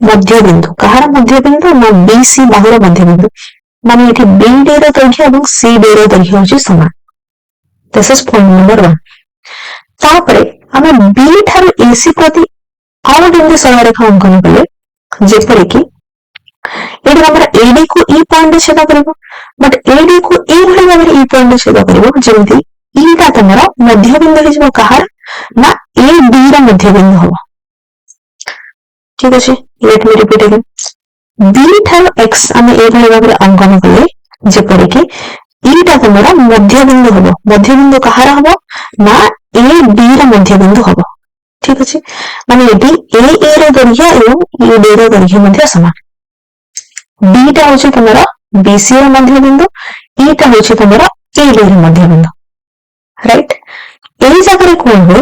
मध्य बिंदु कहार मध्य बिंदु ना BC बाहुर मध्य बिंदु माने एठी BD रो दैर्घ्य एवं CD रो दैर्घ्य होची समान दिस इज पॉइंट नंबर 1 तापरे हमें B ठारू AC प्रति आउ बिंदु सरलरेखा अंकन कले जेपरि कि एठी हमरा AD को E पॉइंट छेद करबो बट AD को ए भली भाबरे E पॉइंट छेद करबो जेमति E ता तमरा मध्य बिंदु हिजबो कहार ना AB रो मध्य बिंदु होबो ठीक अछि let me repeat again B ठारू X आमे ए भली भाबरे अंकन कले जेपरि कि E ता तमरा मध्य बिंदु होबो मध्य बिंदु कहार होबो ना AB रो मध्य बिंदु होबो ठीक अछि माने एटी AA रो दैर्घ्य एवं ED रो दैर्घ्य मध्य समान B टा होछि तमरा BC रो मध्य बिंदु E टा होछि तमरा AD रो मध्य बिंदु राइट एई जगह कोन हो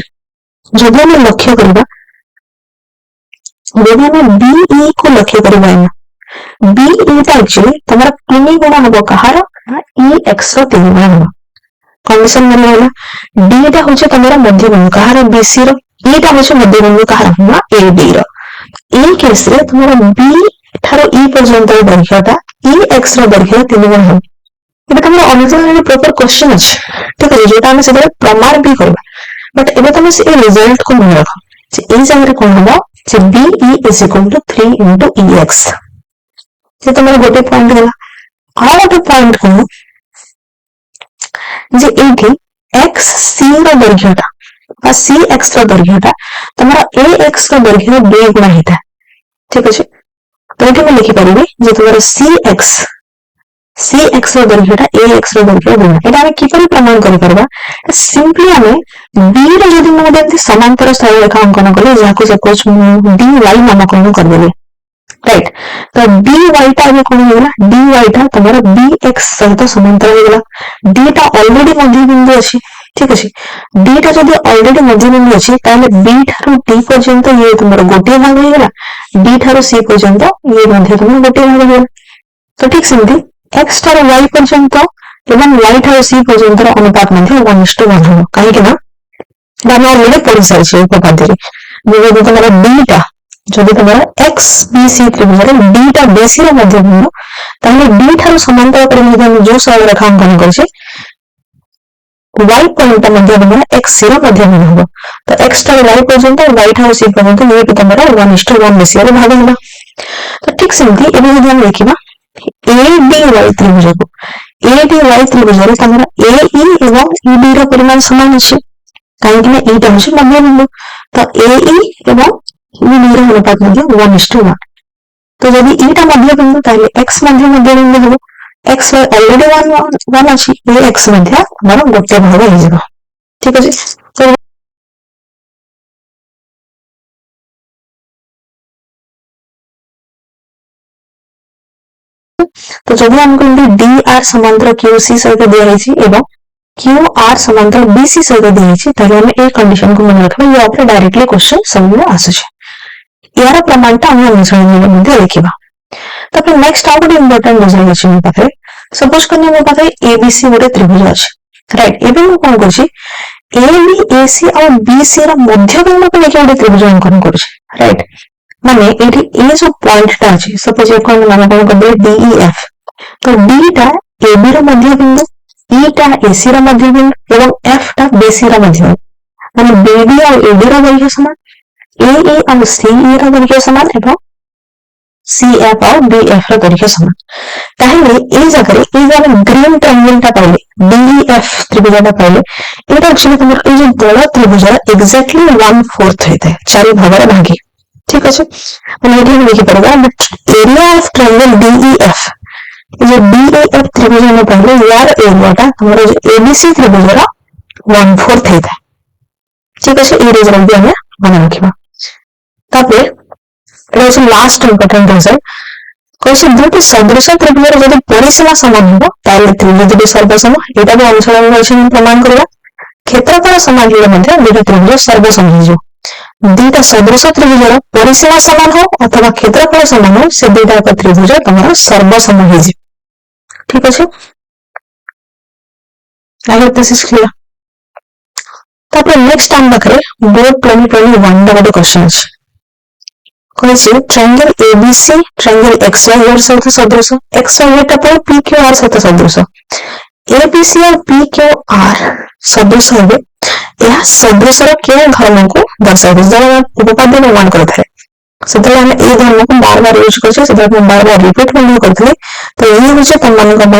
जब हम लक्ष्य करबा जब हम BE को लक्ष्य करबा BE टा एक्चुअली तमरा 3 गुणा हबो कहार EX रो 3 गुणा हबो कंडीशन माने होला D टा होछि तमरा मध्य बिंदु कहार BC रो E टा होछि मध्य बिंदु कहार ना AD रो ए केस रे तमरा B ठारो E पर्यंत दैर्घ्यटा EX रो दैर्घ्य 3 गुणा हबो एबे तमरा अनुसार प्रॉपर क्वेश्चन अछि ठीक है जेटा हम सेबे प्रमाण भी करबा बट एबे तमे से रिजल्ट को मन रखो जे ए जगह कोन हबो जे BE is equal to 3 into EX जे तमरा गोटे पॉइंट गला आ गोटे पॉइंट को जे एठी XC रो दैर्घ्यटा आ CX रो दैर्घ्यटा तमरा AX रो दैर्घ्य 2 गुणा हेता ठीक अछि तो एठी मैं लिखि परिबे जे तमरा CX रो दैर्घ्यटा AX रो दैर्घ्य गुणा एटा हम किपरि प्रमाण करि परबा सिंपली हमें B रो जदि हम जेंति समांतर सरलरेखा अंकन कले जाको सपोज DY नामकरण कर देबे राइट तो DY टा हम कोन होला DY टा तमरा BX सहित समांतर हो गेला D टा ऑलरेडी मध्य बिंदु अछि ठीक अछि D टा जदि ऑलरेडी मध्य बिंदु अछि ताले B ठारो D पर्यंत ये तमरा गोटे भाग हो गेला D ठारो C पर्यंत ये मध्य तमरा गोटे भाग हो गेला तो ठीक सेमति X ठारो Y पर्यंत एवं Y ठारो C पर्यंत अनुपात मध्य 1:1 हो काहे कि ना दाना ऑलरेडी पढ़ि सारिछे उपपाद्य रे जदि तमरा D टा जदि तमरा XBC त्रिभुज रे D टा BC रो मध्य बिंदु ताले D ठारो समांतर पर हम जो सरलरेखा अंकन करछे Y पॉइंट मध्य बिंदु XC रो मध्य बिंदु हो तो X ठारो Y पर्यंत Y ठारो C पर्यंत ये तमरा 1:1 रेशियो रे भाग होला तो ठीक सेमति एबे जदि हम देखिबा ADY त्रिभुज को ADY त्रिभुज रे तमरा AE एवं ED रो परिमाण समान अछि काहे कि ना एटा होछि मध्य बिंदु तो AE एवं ED रो अनुपात मध्य 1:1 तो यदि एटा मध्य बिंदु ताले X मध्य बिंदु हो X ऑलरेडी 1 अछि X मध्य हमर गोटे भाग हो जिवो ठीक अछि तो जब हमको DR समांतर QC सहित दिया रही एवं QR समांतर BC सहित दिया रही ताले हम ए कंडीशन को मन रखबा या ऊपर डायरेक्टली क्वेश्चन सब आसुचे यार प्रमाणटा हम अनुसरण मध्ये लिखिबा तो फिर नेक्स्ट आउट इंपोर्टेंट रिजल्ट अछि ମୋ पाखरे सपोज करने ମୋ पाखरे ABC गोटे त्रिभुज अछि राइट एबे ମୁଁ कोन करछि AB AC और BC रा मध्य बिंदु को लेके गोटे त्रिभुज अंकन करछि राइट माने एठी ए जो पॉइंट टा अछि सपोज कोन नामकरण कर दे DEF तो D टा AB रो मध्य बिंदु E टा AC रो मध्य बिंदु एवं F टा BC रो मध्य माने BD और AD रो दैर्घ्य समान AE और CE रो दैर्घ्य समान एवं CF और DF रो दैर्घ्य समान ताहेले ए जगह ग्रीन ट्रायंगल टा पाइले DEF त्रिभुज टा पाइले एटा एक्चुअली तमर ए जो बड़ा त्रिभुज एक्जेक्टली 1/4 हेते चारि भाग रे भागी ठीक अछि माने एठी लिखि परबा एरिया ऑफ ट्रायंगल DEF जो DEF त्रिभुज में पहले यार एरिया टा हमर ABC त्रिभुज रा 1/4 हेता ठीक अछि ए रिजल्ट भी हमें बना रखिबा तापर एटा लास्ट इंपोर्टेंट रिजल्ट कौन दुटी सदृश त्रिभुज जब परिसीमा समान हो त्रिभुज सर्वसम यहाँ भी अनुसरण प्रमाण करवा क्षेत्रफल समान दुटी त्रिभुज सर्वसम हो दुईटा सदृश त्रिभुज परिसीमा समान हो अथवा क्षेत्रफल समान हो से दुईटा त्रिभुज तुम सर्वसम हो ठीक अच्छे क्लियर नेक्स्ट आम पाखे बोर्ड 2021 गोटे क्वेश्चन अच्छे कौन ट्रायंगल एबीसी ट्रायंगल एक्सवाई सहित सदृश एक्सवाई पी क्यू आर सहित सदृश एबीसी और पी क्यू आर सदृश हे यह सदृश क्यों धर्म को दर्शाए जो उपपाद्य निर्माण करता से धर्म को बार बार यूज कर बार बार रिपीट करते तो ये हूँ तुम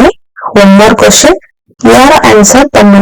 होमवर्क क्वेश्चन यार आंसर तुम